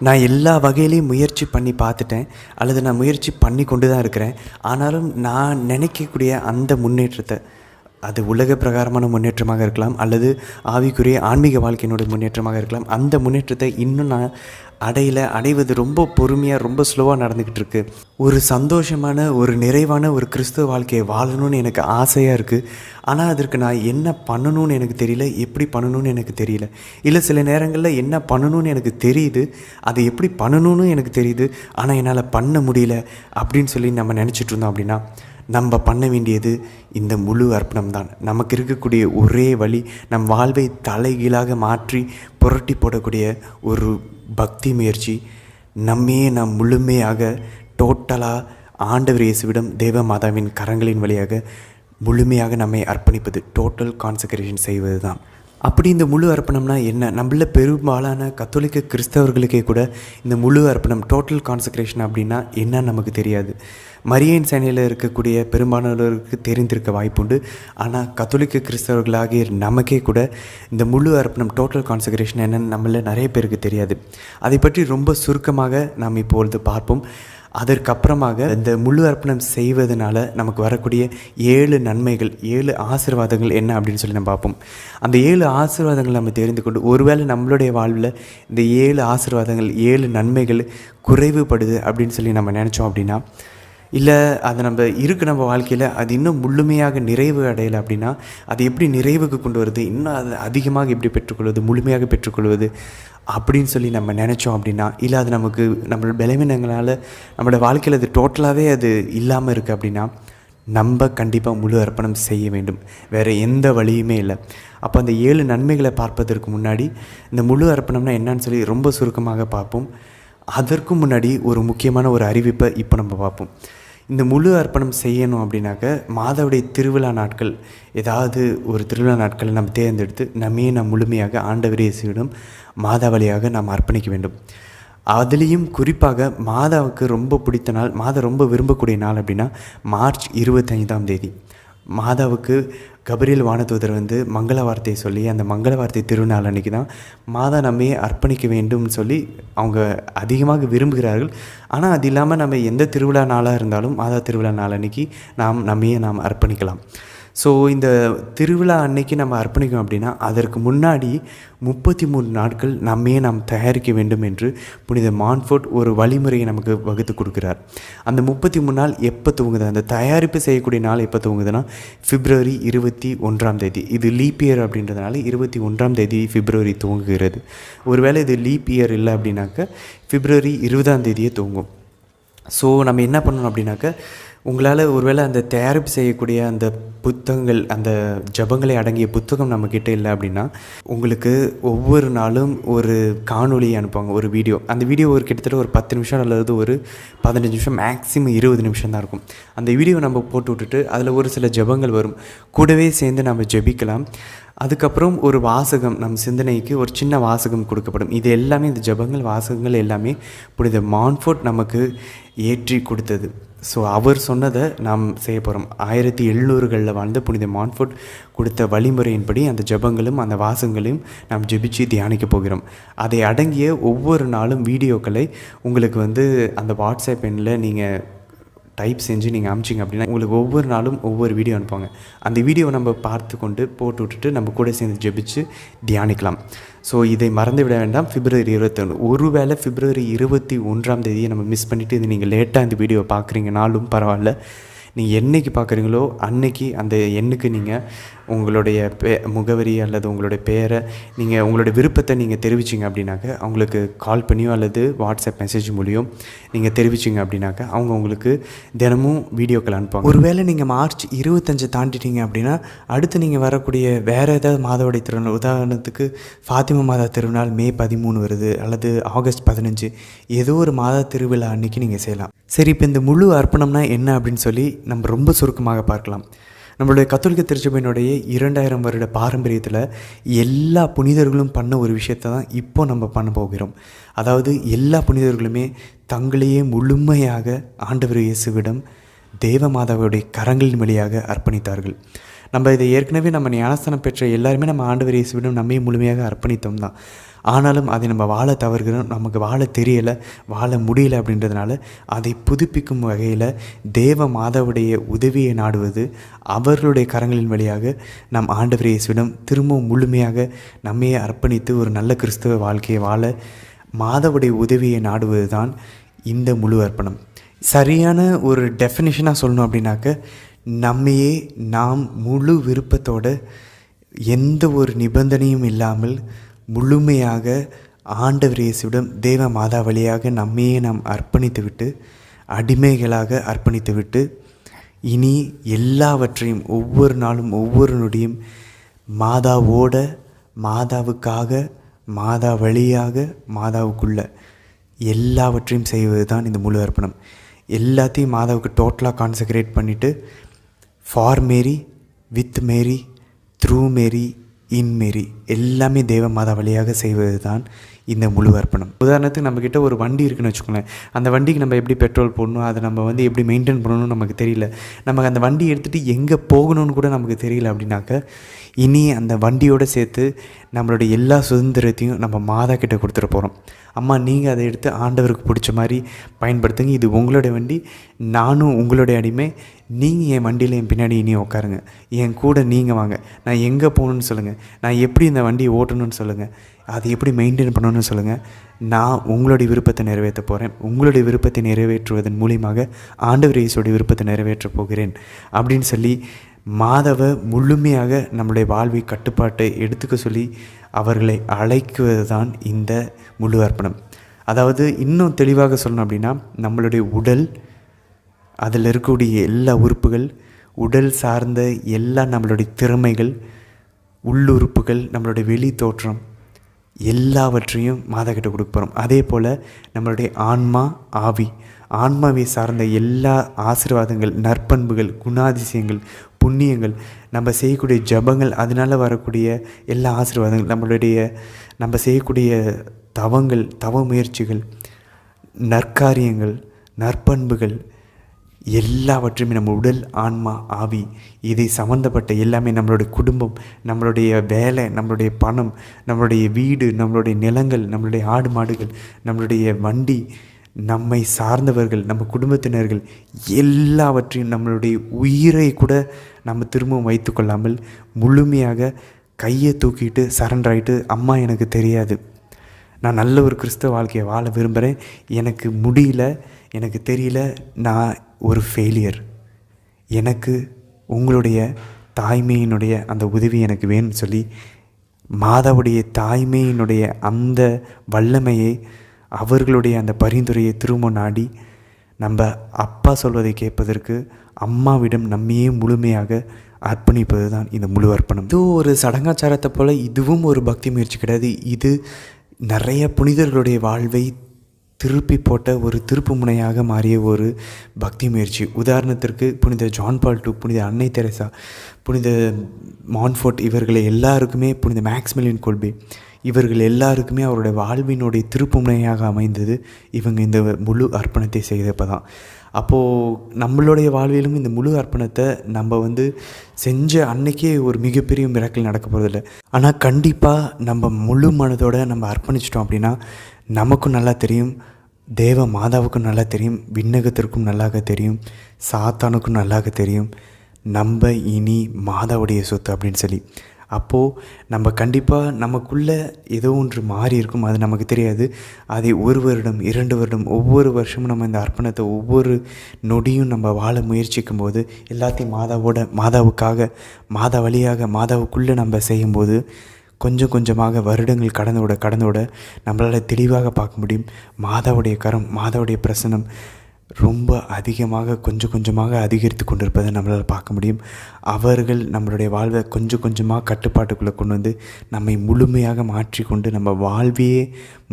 நான் எல்லா வகையிலையும் முயற்சி பண்ணி பார்த்துட்டேன், அல்லது நான் முயற்சி பண்ணி கொண்டு தான் இருக்கிறேன். ஆனாலும் நான் நினைக்கக்கூடிய அந்த முன்னேற்றத்தை, அது உலக பிரகாரமான முன்னேற்றமாக இருக்கலாம், அல்லது ஆவிக்குரிய ஆன்மீக வாழ்க்கையினுடைய முன்னேற்றமாக இருக்கலாம், அந்த முன்னேற்றத்தை இன்னும் நான் அடைவது ரொம்ப பொறுமையாக, ரொம்ப ஸ்லோவாக நடந்துக்கிட்டு இருக்கு. ஒரு சந்தோஷமான, ஒரு நிறைவான ஒரு கிறிஸ்துவ வாழ்க்கையை வாழணும்னு எனக்கு ஆசையாக இருக்குது. ஆனால் அதற்கு நான் என்ன பண்ணணும்னு எனக்கு தெரியல, எப்படி பண்ணணும்னு எனக்கு தெரியல. இல்லை, சில நேரங்களில் என்ன பண்ணணும்னு எனக்கு தெரியுது, அதை எப்படி பண்ணணும்னு எனக்கு தெரியுது, ஆனால் என்னால் பண்ண முடியல அப்படின்னு சொல்லி நம்ம நினச்சிட்டு இருந்தோம். அப்படின்னா நம்ம பண்ண வேண்டியது இந்த முழு அர்ப்பணம் தான். நமக்கு இருக்கக்கூடிய ஒரே வழி, நம் வாழ்வை தலைகீழாக மாற்றி புரட்டி போடக்கூடிய ஒரு பக்தி முயற்சி. நம்மையே நாம் முழுமையாக டோட்டலாக ஆண்டவர் இயேசுவிடம், தேவ மாதாவின் கரங்களின் வழியாக முழுமையாக நம்மை அர்ப்பணிப்பது, டோட்டல் கான்சக்ரேஷன் செய்வது தான். அப்படி இந்த முழு அர்ப்பணம்னா என்ன? நம்மள பெரும்பாலான கத்தோலிக்க கிறிஸ்தவர்களுக்கே கூட இந்த முழு அர்ப்பணம், டோட்டல் கான்சக்ரேஷன் அப்படின்னா என்னன்னு நமக்கு தெரியாது. மரியன் சேனையில் இருக்கக்கூடிய பெரும்பாலானவருக்கு தெரிந்திருக்க வாய்ப்புண்டு. ஆனால் கத்தோலிக்க கிறிஸ்தவர்களாகிய நமக்கே கூட இந்த முழு அர்ப்பணம், டோட்டல் கான்சக்ரேஷன் என்னன்னு நம்மள நிறைய பேருக்கு தெரியாது. அதை பற்றி ரொம்ப சுருக்கமாக நாம் இப்பொழுது பார்ப்போம். அதற்கப்புறமாக இந்த முழு அர்ப்பணம் செய்வதனால நமக்கு வரக்கூடிய 7 நன்மைகள், 7 ஆசீர்வாதங்கள் என்ன அப்படின்னு சொல்லி நம்ம பார்ப்போம். அந்த 7 ஆசீர்வாதங்கள் நம்ம தெரிந்து கொண்டு, ஒருவேளை நம்மளுடைய வாழ்வில் இந்த 7 ஆசீர்வாதங்கள், 7 நன்மைகள் குறைவுபடுது அப்படின்னு சொல்லி நம்ம நினச்சோம் அப்படின்னா, இல்லை அதை நம்ம வாழ்க்கையில் அது இன்னும் முழுமையாக நிறைவு அடையலை அப்படின்னா, அது எப்படி நிறைவுக்கு கொண்டு வருது, இன்னும் அது அதிகமாக எப்படி பெற்றுக்கொள்வது, முழுமையாக பெற்றுக்கொள்வது அப்படின்னு சொல்லி நம்ம நினச்சோம் அப்படின்னா, இல்லை அது நமக்கு நம்மளோட பலவீனங்களால் நம்மளோட வாழ்க்கையில் அது டோட்டலாகவே அது இல்லாமல் இருக்குது அப்படின்னா, நம்ம கண்டிப்பாக முழு அர்ப்பணம் செய்ய வேண்டும். வேறு எந்த வழியுமே இல்லை. அப்போ அந்த 7 நன்மைகளை பார்ப்பதற்கு முன்னாடி இந்த முழு அர்ப்பணம்னா என்னன்னு சொல்லி ரொம்ப சுருக்கமாக பார்ப்போம். அதற்கு முன்னாடி ஒரு முக்கியமான ஒரு அறிவிப்பை இப்போ நம்ம பார்ப்போம். இந்த முழு அர்ப்பணம் செய்யணும் அப்படின்னாக்க, மாதாவுடைய திருவிழா நாட்கள், ஏதாவது ஒரு திருவிழா நாட்களை நம்ம தேர்ந்தெடுத்து நம்மையே நாம் முழுமையாக ஆண்டவர் இயேசுவிடம் மாதா வழியாக நாம் அர்ப்பணிக்க வேண்டும். அதுலேயும் குறிப்பாக மாதாவுக்கு ரொம்ப பிடித்த நாள், மாதா ரொம்ப விரும்பக்கூடிய நாள் அப்படின்னா மார்ச் 25ஆம் தேதி. மாதாவுக்கு கபிரியேல் வானதூதர் மங்கள வார்த்தையை சொல்லி, அந்த மங்கள வார்த்தை திருநாள் அன்றைக்கி தான் மாதா நம்மையே அர்ப்பணிக்க வேண்டும்னு சொல்லி அவங்க அதிகமாக விரும்புகிறார்கள். ஆனால் அது இல்லாமல் நம்ம எந்த திருவிழா நாளாக இருந்தாலும் மாதா திருவிழா நாள் அன்றைக்கி நம்மையே நாம் அர்ப்பணிக்கலாம். ஸோ இந்த திருவிழா அன்னைக்கு நம்ம அர்ப்பணிக்கும் அப்படின்னா, அதற்கு முன்னாடி 33 நாட்கள் நம்மையே நாம் தயாரிக்க வேண்டும் என்று புனித மான்ஃபோர்ட் ஒரு வழிமுறையை நமக்கு வகுத்து கொடுக்குறார். அந்த 33 நாள் எப்போ துவங்குது, அந்த தயாரிப்பு செய்யக்கூடிய நாள் எப்போ துவங்குதுன்னா பிப்ரவரி 21ஆம் தேதி. இது லீப் இயர் அப்படின்றதுனால 21ஆம் தேதி பிப்ரவரி துவங்குகிறது. ஒருவேளை இது லீப் இயர் இல்லை அப்படின்னாக்க பிப்ரவரி 20ஆம் தேதியே துவங்கும். ஸோ நம்ம என்ன பண்ணணும் அப்படின்னாக்க, உங்களால் ஒருவேளை அந்த தயாரிப்பு செய்யக்கூடிய அந்த புத்தகங்கள், அந்த ஜபங்களை அடங்கிய புத்தகம் நம்மக்கிட்ட இல்லை அப்படின்னா, உங்களுக்கு ஒவ்வொரு நாளும் ஒரு காணொலியை அனுப்புவாங்க, ஒரு வீடியோ. அந்த வீடியோ கிட்டத்தட்ட ஒரு 10 நிமிஷம் அல்லது ஒரு 15 நிமிஷம், மேக்ஸிமம் 20 நிமிஷம் தான் இருக்கும். அந்த வீடியோ நம்ம போட்டு விட்டுட்டு அதில் ஒரு சில ஜபங்கள் வரும், கூடவே சேர்ந்து நம்ம ஜெபிக்கலாம். அதுக்கப்புறம் ஒரு வாசகம், நம் சிந்தனைக்கு ஒரு சின்ன வாசகம் கொடுக்கப்படும். இது எல்லாமே, இந்த ஜபங்கள், வாசகங்கள் எல்லாமே புனித மான்ஃபோர்ட் நமக்கு ஏற்றி கொடுத்தது. ஸோ அவர் சொன்னதை நாம் செய்ய போகிறோம். 1700களில் வாழ்ந்த புனித மான்ஃபோர்ட் கொடுத்த வழிமுறையின்படி அந்த ஜபங்களும் அந்த வாசகங்களையும் நாம் ஜெபிச்சு தியானிக்க போகிறோம். அதை அடங்கிய ஒவ்வொரு நாளும் வீடியோக்களை உங்களுக்கு அந்த வாட்ஸ்அப் எண்ணில் நீங்கள் டைப் செஞ்சு நீங்கள் அனுப்பிச்சிங்க அப்படின்னா, உங்களுக்கு ஒவ்வொரு நாளும் ஒவ்வொரு வீடியோ அனுப்புவாங்க. அந்த வீடியோவை நம்ம பார்த்து கொண்டு போட்டு விட்டுட்டு நம்ம கூட சேர்ந்து ஜெபிச்சு தியானிக்கலாம். ஸோ இதை மறந்து விட வேண்டாம். பிப்ரவரி 21, ஒருவேளை பிப்ரவரி 21ஆம் தேதியை நம்ம மிஸ் பண்ணிவிட்டு இது நீங்கள் லேட்டாக இந்த வீடியோவை பார்க்குறீங்கனாலும் பரவாயில்ல, நீங்கள் என்றைக்கு பார்க்குறீங்களோ அன்னைக்கு அந்த எண்ணுக்கு நீங்கள் உங்களுடைய முகவரி அல்லது உங்களுடைய பேரை, நீங்கள் உங்களுடைய விருப்பத்தை நீங்கள் தெரிவிச்சிங்க அப்படின்னாக்க, அவங்களுக்கு கால் பண்ணியோ அல்லது வாட்ஸ்அப் மெசேஜ் மூலியம் நீங்கள் தெரிவிச்சிங்க அப்படின்னாக்க, அவங்க உங்களுக்கு தினமும் வீடியோக்கள் அனுப்புவாங்க. ஒருவேளை நீங்கள் மார்ச் 25 தாண்டிட்டீங்க அப்படின்னா, அடுத்து நீங்கள் வரக்கூடிய வேறு ஏதாவது மாதவுடைய திருநாள், உதாரணத்துக்கு ஃபாத்திமா மாதா திருநாள் மே 13 வருது, அல்லது ஆகஸ்ட் 15, ஏதோ ஒரு மாதா திருவிழா அன்றைக்கி நீங்கள் செய்யலாம். சரி, இப்போ இந்த முழு அர்ப்பணம்னா என்ன அப்படின்னு சொல்லி நம்ம ரொம்ப சுருக்கமாக பார்க்கலாம். நம்மளுடைய கத்தோலிக்க திருச்சபையினுடைய 2000 வருட பாரம்பரியத்தில் எல்லா புனிதர்களும் பண்ண ஒரு விஷயத்தை தான் இப்போ நம்ம பண்ண போகிறோம். அதாவது எல்லா புனிதர்களுமே தங்களையே முழுமையாக ஆண்டவர் இயேசுவிடம், தேவ மாதாவுடைய கரங்களின் வழியாக அர்ப்பணித்தார்கள். நம்ம இதை ஏற்கனவே நம்ம ஞானஸ்தானம் பெற்ற எல்லாருமே நம்ம ஆண்டவர் இயேசுவிடம் நம்மை முழுமையாக அர்ப்பணித்தோம் தான். ஆனாலும் அதை நம்ம வாழ தவறுகிறோம், நமக்கு வாழ தெரியலை, வாழ முடியல. அப்படின்றதுனால அதை புதுப்பிக்கும் வகையில் தேவ மாதாவுடைய உதவியை நாடுவது, அவர்களுடைய கரங்களின் வழியாக நம் ஆண்டவர் இயேசுவிடம் திரும்பவும் முழுமையாக நம்மையே அர்ப்பணித்து ஒரு நல்ல கிறிஸ்தவ வாழ்க்கையை வாழ மாதாவுடைய உதவியை நாடுவது தான் இந்த முழு அர்ப்பணம். சரியான ஒரு டெஃபினிஷனாக சொல்லணும் அப்படின்னாக்க, நம்மையே நாம் முழு விருப்பத்தோடு எந்த ஒரு நிபந்தனையும் இல்லாமல் முழுமையாக ஆண்டவர் இயேசுவிடம் தேவ மாதா வழியாக நம்மையே நாம் அர்ப்பணித்து விட்டு, அடிமைகளாக அர்ப்பணித்து விட்டு, இனி எல்லாவற்றையும் ஒவ்வொரு நாளும் ஒவ்வொரு நொடியும் மாதாவோட, மாதாவுக்காக, மாதா வழியாக, மாதாவுக்குள்ள எல்லாவற்றையும் செய்வது தான் இந்த முழு அர்ப்பணம். எல்லாத்தையும் மாதாவுக்கு டோட்டலாக கான்சக்ரேட் பண்ணிவிட்டு, for Mary, with Mary, through Mary, in Mary, எல்லாமே தேவ மாதா வழியாக செய்வது தான் இந்த முழு அர்ப்பணம். உதாரணத்துக்கு நம்மக்கிட்ட ஒரு வண்டி இருக்குன்னு வச்சுக்கோங்களேன். அந்த வண்டிக்கு நம்ம எப்படி பெட்ரோல் போடணும், அதை நம்ம எப்படி மெயின்டைன் பண்ணணும்னு நமக்கு தெரியல. நமக்கு அந்த வண்டி எடுத்துகிட்டு எங்கே போகணும்னு கூட நமக்கு தெரியல. அப்படின்னாக்க இனி அந்த வண்டியோடு சேர்த்து நம்மளுடைய எல்லா சுதந்திரத்தையும் நம்ம மாதா கிட்ட கொடுத்துட போகிறோம். அம்மா, நீங்கள் அதை எடுத்து ஆண்டவருக்கு பிடிச்ச மாதிரி பயன்படுத்துங்க, இது உங்களுடைய வண்டி, நானும் உங்களுடைய அடிமை, நீங்கள் என் வண்டியில் என் பின்னாடி இனி உட்காருங்க, என் கூட நீங்கள் வாங்க, நான் எங்கே போகணுன்னு சொல்லுங்கள், நான் எப்படி இந்த வண்டியை ஓட்டணும்னு சொல்லுங்கள், அதை எப்படி மெயின்டைன் பண்ணணும்னு சொல்லுங்கள், நான் உங்களுடைய விருப்பத்தை நிறைவேற்ற போகிறேன், உங்களுடைய விருப்பத்தை நிறைவேற்றுவதன் மூலியமாக ஆண்டவர் இயேசுவுடைய விருப்பத்தை நிறைவேற்றப் போகிறேன் அப்படின்னு சொல்லி மாதாவை முழுமையாக நம்முடைய வாழ்வை கட்டுப்பாட்டை எடுத்துக்க சொல்லி அவர்களை அழைக்குவது தான் இந்த முழு அர்ப்பணம். அதாவது இன்னும் தெளிவாக சொல்லணும் அப்படின்னா, நம்மளுடைய உடல், அதில் இருக்கக்கூடிய எல்லா உறுப்புகள், உடல் சார்ந்த எல்லா நம்மளுடைய திறமைகள், உள்ளுறுப்புகள், நம்மளுடைய வெளி தோற்றம் எல்லாவற்றையும் மாதா கிட்ட கொடுக்க போகிறோம். அதே போல் நம்மளுடைய ஆன்மா, ஆவி, ஆன்மாவை சார்ந்த எல்லா ஆசீர்வாதங்கள், நற்பண்புகள், குணாதிசயங்கள், புண்ணியங்கள், நம்ம செய்யக்கூடிய ஜபங்கள், அதனால் வரக்கூடிய எல்லா ஆசீர்வாதங்கள், நம்ம செய்யக்கூடிய தவங்கள், தவ முயற்சிகள், நற்காரியங்கள், நற்பண்புகள் எல்லாவற்றையுமே நம்ம உடல், ஆன்மா, ஆவி, இதை சம்மந்தப்பட்ட எல்லாமே, நம்மளுடைய குடும்பம், நம்மளுடைய வேலை, நம்மளுடைய பணம், நம்மளுடைய வீடு, நம்மளுடைய நிலங்கள், நம்மளுடைய ஆடு மாடுகள், நம்மளுடைய வண்டி, நம்மை சார்ந்தவர்கள், நம்ம குடும்பத்தினர்கள் எல்லாவற்றையும், நம்மளுடைய உயிரை கூட நம்ம திரும்பவும் வைத்து கொள்ளாமல் முழுமையாக கையை தூக்கிட்டு சரண்டர் ஆகிட்டு, அம்மா எனக்கு தெரியாது, நான் நல்ல ஒரு கிறிஸ்தவ வாழ்க்கையை வாழ விரும்புகிறேன், எனக்கு முடியல, எனக்கு தெரியல, நான் ஒரு ஃபெயிலியர், எனக்கு உங்களுடைய தாய்மையினுடைய அந்த உதவி எனக்கு வேணும்னு சொல்லி மாதாவுடைய தாய்மையினுடைய அந்த வல்லமையை, அவர்களுடைய அந்த பரிந்துரையை திரும்ப நாடி நம்ம அப்பா சொல்வதை கேட்பதற்கு அம்மாவிடம் நம்மையே முழுமையாக அர்ப்பணிப்பது தான் இந்த முழு அர்ப்பணம். இது ஒரு சடங்காச்சாரத்தை போல் இதுவும் ஒரு பக்தி முயற்சி கிடையாது. இது நிறைய புனிதர்களுடைய வாழ்வை திருப்பி போட்ட ஒரு திருப்பு முனையாக மாறிய ஒரு பக்தி முயற்சி. உதாரணத்திற்கு புனித ஜான் பால் II, புனித அன்னை தெரசா, புனித மான்ஃபோர்ட், இவர்களை எல்லாருக்குமே, புனித மேக்ஸ்மிலியன் கொல்பே, இவர்கள் எல்லாருக்குமே அவருடைய வாழ்வினுடைய திருப்பு முனையாக அமைந்தது இவங்க இந்த முழு அர்ப்பணத்தை செய்தப்போ தான். அப்போது நம்மளுடைய வாழ்விலும் இந்த முழு அர்ப்பணத்தை நம்ம செஞ்ச அன்னைக்கே ஒரு மிகப்பெரிய மிராக்கிள் நடக்க போகிறதில்ல. ஆனால் கண்டிப்பாக நம்ம முழு மனதோடு நம்ம அர்ப்பணிச்சிட்டோம் அப்படின்னா நமக்கும் நல்லா தெரியும், தேவ மாதாவுக்கும் நல்லா தெரியும், விண்ணகத்திற்கும் நல்லாக தெரியும், சாத்தானுக்கும் நல்லாக தெரியும், நம்ம இனி மாதாவுடைய சொத்து அப்படின்னு சொல்லி. அப்போது நம்ம கண்டிப்பாக நமக்குள்ளே ஏதோ ஒன்று மாறி இருக்கும், அது நமக்கு தெரியாது. அதை 1 வருடம் 2 வருடம் ஒவ்வொரு வருஷமும் நம்ம இந்த அர்ப்பணத்தை ஒவ்வொரு நொடியும் நம்ம வாழ முயற்சிக்கும் போது, எல்லாத்தையும் மாதாவுக்காக, மாதா வழியாக, மாதாவுக்குள்ளே நம்ம செய்யும்போது கொஞ்சம் கொஞ்சமாக வருடங்கள் கடந்து விட நம்மளால் தெளிவாக பார்க்க முடியும். மாதாவுடைய கரம், மாதாவுடைய பிரசனம் ரொம்ப அதிகமாக கொஞ்சம் கொஞ்சமாக அதிகரித்து கொண்டிருப்பதை நம்மளால் பார்க்க முடியும். அவர்கள் நம்மளுடைய வாழ்வை கொஞ்சம் கொஞ்சமாக கட்டுப்பாட்டுக்குள்ளே கொண்டு நம்மை முழுமையாக மாற்றி கொண்டு நம்ம வாழ்வையே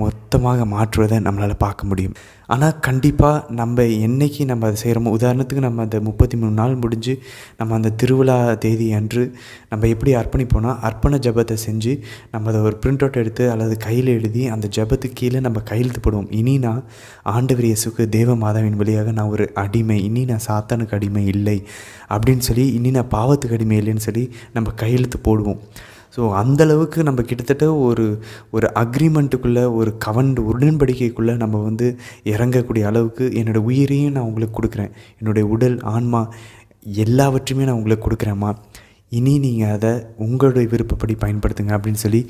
மொத்தமாக மாற்றுவதை நம்மளால் பார்க்க முடியும். ஆனால் கண்டிப்பாக நம்ம என்றைக்கு நம்ம அதை செய்கிறோமோ, உதாரணத்துக்கு நம்ம அந்த 33 நாள் முடிஞ்சு நம்ம அந்த திருவிழா தேதி அன்று நம்ம எப்படி அர்ப்பணிப்போம்னா, அர்ப்பண ஜெபத்தை செஞ்சு நம்ம அதை ஒரு பிரிண்ட் அவுட் எடுத்து அல்லது கையில் எழுதி அந்த ஜெபத்துக்கு கீழே நம்ம கையெழுத்து போடுவோம். இனி நான் ஆண்டவர் இயேசுக்கு தேவ மாதாவின் வழியாக நான் ஒரு அடிமை, இனி நான் சாத்தானுக்கு அடிமை இல்லை அப்படின்னு சொல்லி, இனி நான் பாவத்துக்கு அடிமை இல்லைன்னு சொல்லி நம்ம கையெழுத்து போடுவோம். ஸோ அந்தளவுக்கு நம்ம கிட்டத்தட்ட ஒரு அக்ரிமெண்ட்டுக்குள்ளே, ஒரு உடன்படிக்கைக்குள்ளே நம்ம வந்து இறங்கக்கூடிய அளவுக்கு என்னோடய உயிரையும் நான் உங்களுக்கு கொடுக்குறேன், என்னுடைய உடல் ஆன்மா எல்லாவற்றையுமே நான் உங்களுக்கு கொடுக்குறேம்மா, இனி நீங்கள் அதை உங்களுடைய விருப்பப்படி பயன்படுத்துங்க அப்படின்னு சொல்லி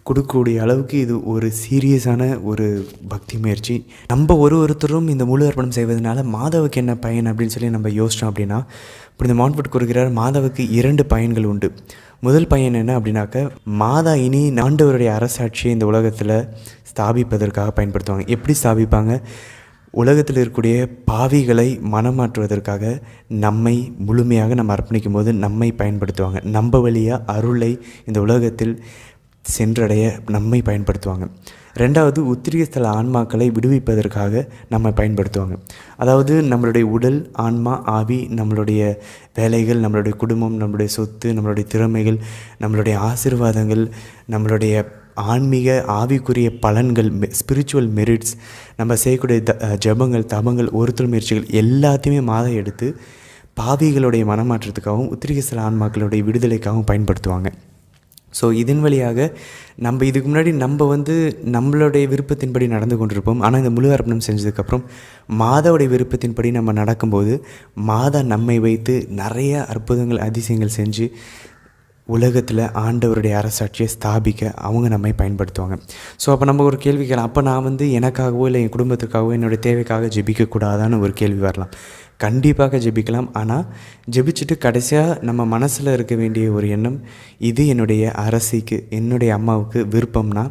கொடுக்கக்கூடிய அளவுக்கு இது ஒரு சீரியஸான ஒரு பக்தி முயற்சி. நம்ம ஒருத்தரும் இந்த முழு அர்ப்பணம் செய்வதனால மாதாவுக்கு என்ன பயன் அப்படின்னு சொல்லி நம்ம யோசித்தோம் அப்படின்னா, இப்படி இந்த மான்ஃபோர்ட் கூறுகிறார், மாதாவுக்கு 2 பயன்கள் உண்டு. முதல் பயன் என்ன அப்படின்னாக்க, மாதா இனி ஆண்டவருடைய அரசாட்சியை இந்த உலகத்தில் ஸ்தாபிப்பதற்காக பயன்படுத்துவாங்க. எப்படி ஸ்தாபிப்பாங்க? உலகத்தில் இருக்கக்கூடிய பாவிகளை மனமாற்றுவதற்காக நம்மை முழுமையாக நம்ம அர்ப்பணிக்கும் போது நம்மை பயன்படுத்துவாங்க. நம்ம வழியாக அருளை இந்த உலகத்தில் சென்றடைய நம்மை பயன்படுத்துவாங்க. 2வது, உத்திரியஸ்தல ஆன்மாக்களை விடுவிப்பதற்காக நம்ம பயன்படுத்துவாங்க. அதாவது நம்மளுடைய உடல், ஆன்மா, ஆவி, நம்மளுடைய வேலைகள், நம்மளுடைய குடும்பம், நம்மளுடைய சொத்து, நம்மளுடைய திறமைகள், நம்மளுடைய ஆசீர்வாதங்கள், நம்மளுடைய ஆன்மீக ஆவிக்குரிய பலன்கள், ஸ்பிரிச்சுவல் மெரிட்ஸ், நம்ம செய்யக்கூடிய ஜபங்கள், தபங்கள், ஒருத்தல் முயற்சிகள் எல்லாத்தையுமே மாதா எடுத்து பாவிகளுடைய மனமாற்றத்துக்காகவும் உத்திரியஸ்தல ஆன்மாக்களுடைய விடுதலைக்காகவும் பயன்படுத்துவாங்க. ஸோ இதன் வழியாக நம்ம இதுக்கு முன்னாடி நம்ம வந்து நம்மளுடைய விருப்பத்தின்படி நடந்து கொண்டிருப்போம். ஆனால் இந்த முழு அர்ப்பணம் செஞ்சதுக்கப்புறம் மாதாவுடைய விருப்பத்தின்படி நம்ம நடக்கும்போது மாதா நம்மை வைத்து நிறைய அற்புதங்கள், அதிசயங்கள் செஞ்சு உலகத்தில் ஆண்டவருடைய அரசாட்சியை ஸ்தாபிக்க அவங்க நம்மை பயன்படுத்துவாங்க. ஸோ அப்போ நம்ம ஒரு கேள்வி கேட்கலாம், அப்போ நான் வந்து எனக்காகவோ இல்லை என் குடும்பத்துக்காகவோ என்னுடைய தேவைக்காக ஜெபிக்கக்கூடாதான்னு ஒரு கேள்வி வரலாம். கண்டிப்பாக ஜெபிக்கலாம். ஆனால் ஜெபிச்சுட்டு கடைசியாக நம்ம மனசில் இருக்க வேண்டிய ஒரு எண்ணம், இது என்னுடைய அரசிக்கு, என்னுடைய அம்மாவுக்கு விருப்பம்னா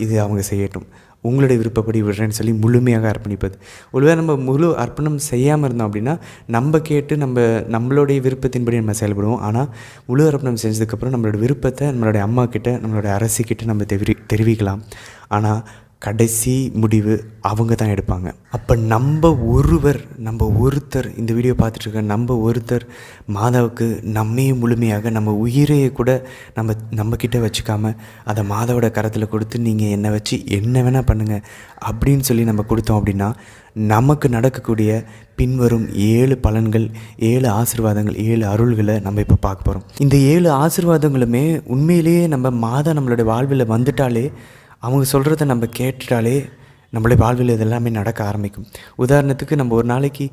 இது அவங்க செய்யட்டும், உங்களுடைய விருப்பப்படி விடுறேன்னு சொல்லி முழுமையாக அர்ப்பணிப்பது. ஒருவேளை நம்ம முழு அர்ப்பணம் செய்யாமல் இருந்தோம் அப்படின்னா நம்ம கேட்டு நம்மளுடைய விருப்பத்தின்படி நம்ம செயல்படுவோம். ஆனால் முழு அர்ப்பணம் செஞ்சதுக்கப்புறம் நம்மளோட விருப்பத்தை நம்மளுடைய அம்மா கிட்ட, நம்மளுடைய அரசிக்கிட்ட நம்ம தெரிவிக்கலாம். ஆனால் கடைசி முடிவு அவங்க தான் எடுப்பாங்க. அப்போ நம்ம ஒருத்தர் இந்த வீடியோ பார்த்துட்ருக்க நம்ம ஒருத்தர் மாதாவுக்கு நம்மையே முழுமையாக, நம்ம உயிரையே கூட நம்மக்கிட்ட வச்சுக்காமல் அதை மாதாவோட கரத்தில் கொடுத்து நீங்கள் என்னை வச்சு என்ன வேணால் பண்ணுங்கள் அப்படின்னு சொல்லி நம்ம கொடுத்தோம் அப்படின்னா நமக்கு நடக்கக்கூடிய பின்வரும் 7 பலன்கள், 7 ஆசீர்வாதங்கள், 7 அருள்களை நம்ம இப்போ பார்க்க போகிறோம். இந்த 7 ஆசீர்வாதங்களுமே உண்மையிலேயே நம்ம மாதா நம்மளுடைய வாழ்வில் வந்துட்டாலே, அவங்க சொல்கிறத நம்ம கேட்டுட்டாலே நம்மளுடைய வாழ்வில் இதெல்லாமே நடக்க ஆரம்பிக்கும். உதாரணத்துக்கு நம்ம ஒரு நாளைக்கு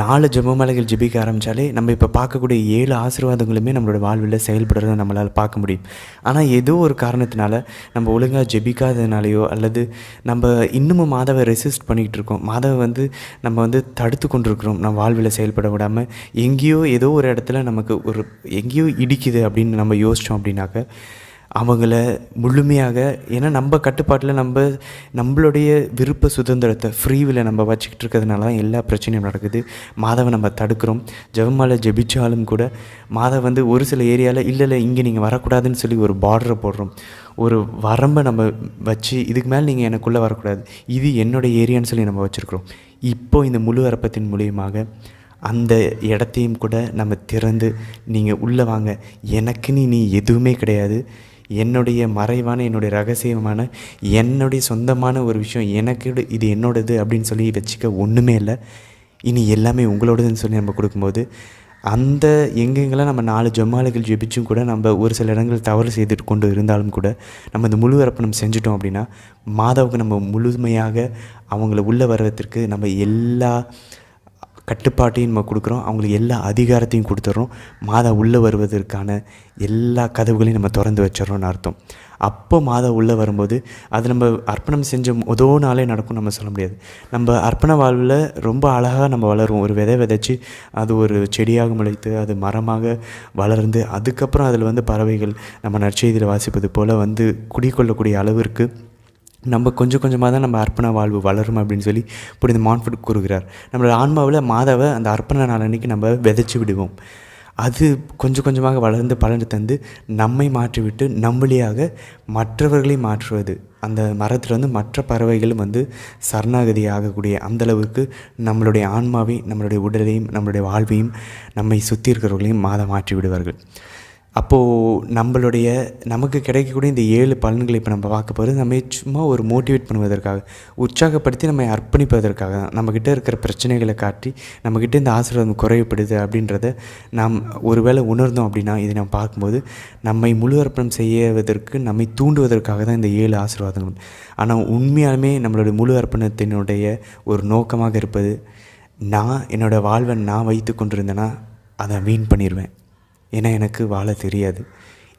4 ஜெபமாலைகள் ஜெபிக்க ஆரம்பித்தாலே நம்ம இப்போ பார்க்கக்கூடிய 7 ஆசீர்வாதங்களுமே நம்மளோட வாழ்வில் செயல்படுறத நம்மளால் பார்க்க முடியும். ஆனால் ஏதோ ஒரு காரணத்தினால நம்ம ஒழுங்காக ஜெபிக்காததுனாலையோ அல்லது நம்ம இன்னமும் மாதாவை ரெசிஸ்ட் பண்ணிக்கிட்டு இருக்கோம், மாதாவை வந்து நம்ம தடுத்து கொண்டிருக்கிறோம், நம்ம வாழ்வில் செயல்பட விடாமல் எங்கேயோ ஏதோ ஒரு இடத்துல நமக்கு எங்கேயோ இடிக்குது அப்படின்னு நம்ம யோசித்தோம் அப்படின்னாக்க அவங்கள முழுமையாக, ஏன்னா நம்ம கட்டுப்பாட்டில் நம்மளுடைய விருப்ப சுதந்திரத்தை ஃப்ரீவில் நம்ம வச்சுக்கிட்டு இருக்கிறதுனால தான் எல்லா பிரச்சனையும் நடக்குது. மாதாவை நம்ம தடுக்கிறோம். ஜெபமாலை ஜெபிச்சாலும் கூட மாதா ஒரு சில ஏரியாவில் இல்லை இங்கே நீங்கள் வரக்கூடாதுன்னு சொல்லி ஒரு பார்டரை போடுறோம், ஒரு வரம்பை நம்ம வச்சு இதுக்கு மேலே நீங்கள் எனக்குள்ளே வரக்கூடாது, இது என்னோடய ஏரியான்னு சொல்லி நம்ம வச்சுருக்குறோம். இப்போது இந்த முழு அர்ப்பத்தின் மூலியமாக அந்த இடத்தையும் கூட நம்ம திறந்து நீங்கள் உள்ளே வாங்க, எனக்குன்னு நீ எதுவுமே கிடையாது, என்னுடைய மறைவான, என்னுடைய ரகசியமான, என்னுடைய சொந்தமான ஒரு விஷயம், எனக்கு இது என்னோடது அப்படின்னு சொல்லி வச்சுக்க ஒன்றுமே இல்லை, இனி எல்லாமே உங்களோடதுன்னு சொல்லி நம்ம கொடுக்கும்போது அந்த எங்கெங்கெல்லாம் நம்ம 4 ஜெபமாலைகள் ஜெபிச்சும் கூட நம்ம ஒரு சில இடங்கள் தவறு செய்துட்டு கொண்டு இருந்தாலும் கூட நம்ம இந்த முழு அர்ப்பணம் செஞ்சிட்டோம் அப்படின்னா மாதாவுக்கு நம்ம முழுமையாக அவங்கள உள்ளே வர்றதுக்கு நம்ம எல்லா கட்டுப்பாட்டையும் நம்ம கொடுக்குறோம், அவங்களுக்கு எல்லா அதிகாரத்தையும் கொடுத்துட்றோம். மாதா உள்ளே வருவதற்கான எல்லா கதவுகளையும் நம்ம திறந்து வச்சிடறோம்னு அர்த்தம். அப்போ மாதா உள்ளே வரும்போது அது நம்ம அர்ப்பணம் செஞ்ச நாளே நடக்கும் நம்ம சொல்ல முடியாது. நம்ம அர்ப்பண வாழ்வில் ரொம்ப அழகாக நம்ம வளருவோம். ஒரு விதைச்சி அது ஒரு செடியாக முளைத்து அது மரமாக வளர்ந்து அதுக்கப்புறம் அதில் பறவைகள் நம்ம நற்செய்தியில் வாசிப்பது போல் குடிக்கொள்ளக்கூடிய அளவிற்கு நம்ம கொஞ்சம் கொஞ்சமாக தான் நம்ம அர்ப்பண வாழ்வு வளரும் அப்படின்னு சொல்லி புனித மான்ஃபோர்ட் கூறுகிறார். நம்மளோட ஆன்மாவில் மாதாவை அந்த அர்ப்பண நாள் அன்றைக்கி நம்ம விதைச்சி விடுவோம். அது கொஞ்சம் கொஞ்சமாக வளர்ந்து பலன் தந்து நம்மை மாற்றிவிட்டு நம் வழியாக மற்றவர்களை மாற்றுவது. அந்த மரத்துலேருந்து மற்ற பறவைகளும் வந்து சரணாகதி ஆகக்கூடிய அந்தளவுக்கு நம்மளுடைய ஆன்மாவை, நம்மளுடைய உடலையும், நம்மளுடைய வாழ்வையும், நம்மை சுற்றி இருக்கிறவர்களையும் மாற்றி விடுவார்கள். அப்போது நமக்கு கிடைக்கக்கூடிய இந்த 7 பலன்களை இப்போ நம்ம பார்க்க போகிறது நம்மை சும்மா ஒரு மோட்டிவேட் பண்ணுவதற்காக, உற்சாகப்படுத்தி நம்மை அர்ப்பணிப்பதற்காக தான். நம்மக்கிட்ட இருக்கிற பிரச்சனைகளை காட்டி நம்மக்கிட்ட இந்த ஆசீர்வாதம் குறைவுபடுது அப்படின்றத நாம் ஒருவேளை உணர்ந்தோம் அப்படின்னா, இதை நம்ம பார்க்கும்போது நம்மை முழு அர்ப்பணம் செய்வதற்கு நம்மை தூண்டுவதற்காக தான் இந்த 7 ஆசீர்வாதங்கள். ஆனால் உண்மையாலுமே நம்மளுடைய முழு அர்ப்பணத்தினுடைய ஒரு நோக்கமாக இருப்பது, என்னோடய வாழ்வை நான் வைத்து கொண்டிருந்தேன்னா அதை வீண் பண்ணிடுவேன். ஏன்னா எனக்கு வாழ தெரியாது.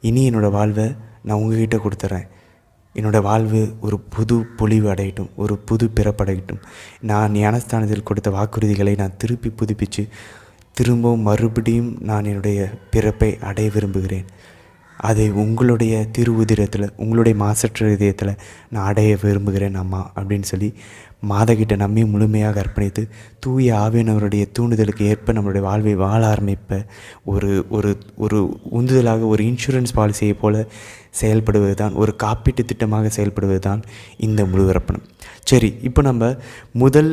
இனி என்னோடய வாழ்வை நான் உங்ககிட்ட கொடுத்துட்றேன். என்னோடய வாழ்வு ஒரு புது பொலிவு அடையட்டும், ஒரு புது பிறப்படையட்டும். நான் ஞானஸ்தானத்தில் கொடுத்த வாக்குறுதிகளை நான் திருப்பி புதுப்பித்து திரும்பவும் மறுபடியும் நான் என்னுடைய பிறப்பை அடைய விரும்புகிறேன். அதை உங்களுடைய உதிரத்தில், உங்களுடைய மாசற்ற இதயத்தில் நான் அடைய விரும்புகிறேன் அம்மா அப்படின்னு சொல்லி மாதகிட்ட நம்மை முழுமையாக அர்ப்பணித்து தூய ஆவியானவருடைய தூண்டுதலுக்கு ஏற்ப நம்மளுடைய வாழ்வை வாழ ஆரம்பிப்ப ஒரு ஒரு ஒரு உந்துதலாக, ஒரு இன்சூரன்ஸ் பாலிசியை போல் செயல்படுவது தான், ஒரு காப்பீட்டு திட்டமாக செயல்படுவது தான் இந்த முழு அர்ப்பணம். சரி, இப்போ நம்ம முதல்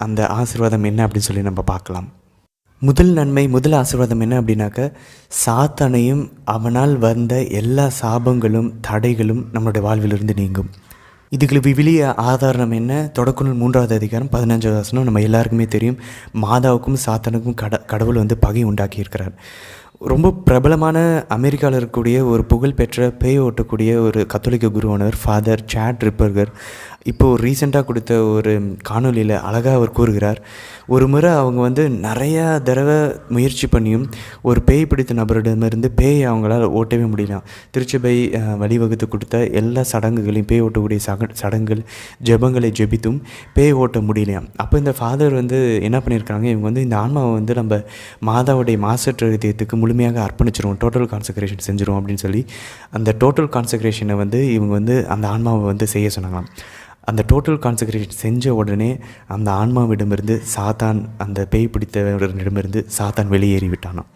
அந்த ஆசீர்வாதம் என்ன அப்படின்னு சொல்லி நம்ம பார்க்கலாம். முதல் நன்மை, முதல் ஆசீர்வாதம் என்ன அப்படின்னாக்க, சாத்தானையும் அவனால் வந்த எல்லா சாபங்களும் தடைகளும் நம்மளுடைய வாழ்விலிருந்து நீங்கும். இதுக்கு விவிலிய ஆதாரம் என்ன? தொடக்க 3வது அதிகாரம் 15வது வசனம். நம்ம எல்லாருக்குமே தெரியும், மாதாவுக்கும் சாத்தானுக்கும் கடவுள் வந்து பகை உண்டாக்கியிருக்கிறார். ரொம்ப பிரபலமான அமெரிக்காவில் இருக்கக்கூடிய ஒரு புகழ்பெற்ற பேய் ஓட்டக்கூடிய ஒரு கத்தோலிக்க குருவானவர் ஃபாதர் சாட் ரிப்பர்கர் இப்போது ரீசெண்டாக கொடுத்த ஒரு காணொலியில் அழகாக அவர் கூறுகிறார், ஒரு முறை அவங்க வந்து நிறையா தடவை முயற்சி பண்ணியும் ஒரு பேய் பிடித்த நபரிடமிருந்து பேயை அவங்களால் ஓட்டவே முடியலாம். திருச்சபை வழிவகுத்து கொடுத்த எல்லா சடங்குகளையும், பேய் ஓட்டக்கூடிய சடங்குகள், ஜெபங்களை ஜெபித்தும் பேய் ஓட்ட முடியலையாம். அப்போ இந்த ஃபாதர் வந்து என்ன பண்ணியிருக்காங்க, இவங்க வந்து இந்த ஆன்மாவை வந்து நம்ம மாதாவுடைய மாசற்ற இதயத்துக்கு முழுமையாக அர்ப்பணிச்சிருவோம், டோட்டல் கான்சக்ரேஷன் செஞ்சிருவோம் அப்படின்னு சொல்லி அந்த டோட்டல் கான்சக்ரேஷனை வந்து இவங்க வந்து அந்த ஆன்மாவை வந்து செய்ய சொன்னாங்களாம். அந்த டோட்டல் கான்சக்ரேஷன் செஞ்ச உடனே அந்த ஆன்மாவிடமிருந்து சாத்தான், அந்த பேய் பிடித்தவரிடமிருந்து சாத்தான் வெளியேறி விட்டானாம்.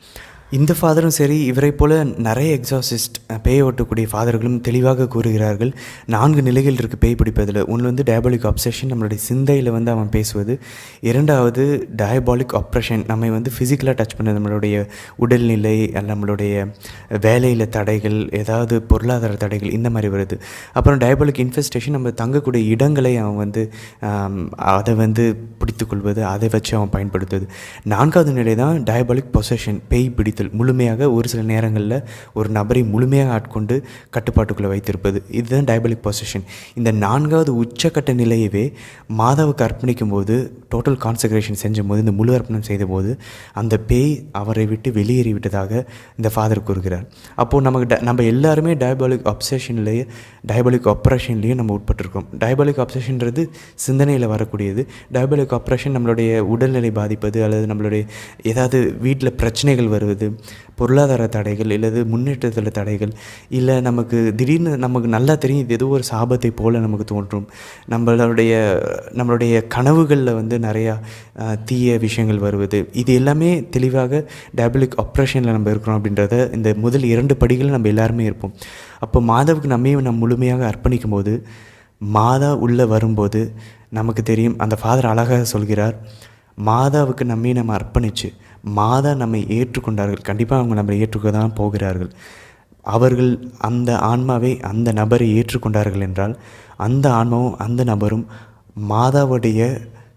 இந்த ஃபாதரும் சரி, இவரை போல் நிறைய எக்ஸாசிஸ்ட் பேய் ஓட்டக்கூடிய ஃபாதர்களும் தெளிவாக கூறுகிறார்கள். 4 நிலைகள் இருக்குது பேய் பிடிப்பதில். ஒன்று வந்து டயபாலிக் அப்சஷன், நம்மளுடைய சிந்தையில் வந்து அவன் பேசுவது. 2வது டயபாலிக் ஆப்ரேஷன், நம்ம வந்து ஃபிசிக்கலாக டச் பண்ண நம்மளுடைய உடல்நிலை, நம்மளுடைய வேலையில் தடைகள், ஏதாவது பொருளாதார தடைகள், இந்த மாதிரி வருது. அப்புறம் டயபாலிக் இன்ஃபெஸ்டேஷன், நம்ம தங்கக்கூடிய இடங்களை அவன் வந்து அதை வந்து பிடித்து கொள்வது, அதை வச்சு அவன் பயன்படுத்துவது. 4வது நிலை தான் டயபாலிக் பொசஷன், பேய் பிடித்தல். முழுமையாக ஒரு சில நேரங்களில் ஒரு நபரை முழுமையாக ஆட்கொண்டு கட்டுப்பாட்டுக்குள்ளே வைத்திருப்பது, இதுதான் டயபாலிக் பொசஷன். இந்த 4வது உச்சக்கட்ட நிலையவே மாதாவுக்கு அர்ப்பணிக்கும் போது, டோட்டல் கான்சக்ரேஷன் செஞ்ச போது, இந்த முழு அர்ப்பணம் செய்த போது அந்த பேய் அவரை விட்டு வெளியேறி விட்டதாக இந்த ஃபாதர் கூறுகிறார். அப்போது நம்ம எல்லாருமே டயபாலிக் அப்சஷன்லேயே, டயபாலிக் ஆப்ரேஷன்லேயும் நம்ம உட்பட்டிருக்கோம். டயபாலிக் அப்சஷன்றது சிந்தனையில் வரக்கூடியது. டயபாலிக் ஆப்ரேஷன் நம்மளுடைய உடல்நிலை பாதிப்பது, அல்லது நம்மளுடைய ஏதாவது வீட்டில் பிரச்சனைகள் வருவது, பொருளாதார தடைகள், இல்லது முன்னேற்றத்தில் தடைகள், இல்லை நமக்கு திடீர்னு நமக்கு நல்லா தெரியும் இது ஏதோ ஒரு சாபத்தை போல் நமக்கு தோன்றும். நம்மளுடைய கனவுகளில் வந்து நிறையா தீய விஷயங்கள் வருவது, இது எல்லாமே தெளிவாக டயபாலிக் ஆப்ரேஷனில் நம்ம இருக்கிறோம் அப்படின்றத இந்த முதல் 2 படிகளில் நம்ம எல்லாருமே இருப்போம். அப்போ மாதாவுக்கு நம்ம முழுமையாக அர்ப்பணிக்கும் போது, மாதா உள்ளே வரும்போது நமக்கு தெரியும், அந்த ஃபாதர் அழகாக சொல்கிறார், மாதாவுக்கு நம்ம அர்ப்பணித்து மாதா நம்மை ஏற்றுக்கொண்டார்கள். கண்டிப்பாக அவங்க நம்மை ஏற்றுக்க தான் போகிறார்கள். அவர்கள் அந்த ஆன்மாவை, அந்த நபரை ஏற்றுக்கொண்டார்கள் என்றால் அந்த ஆன்மாவும் அந்த நபரும் மாதாவுடைய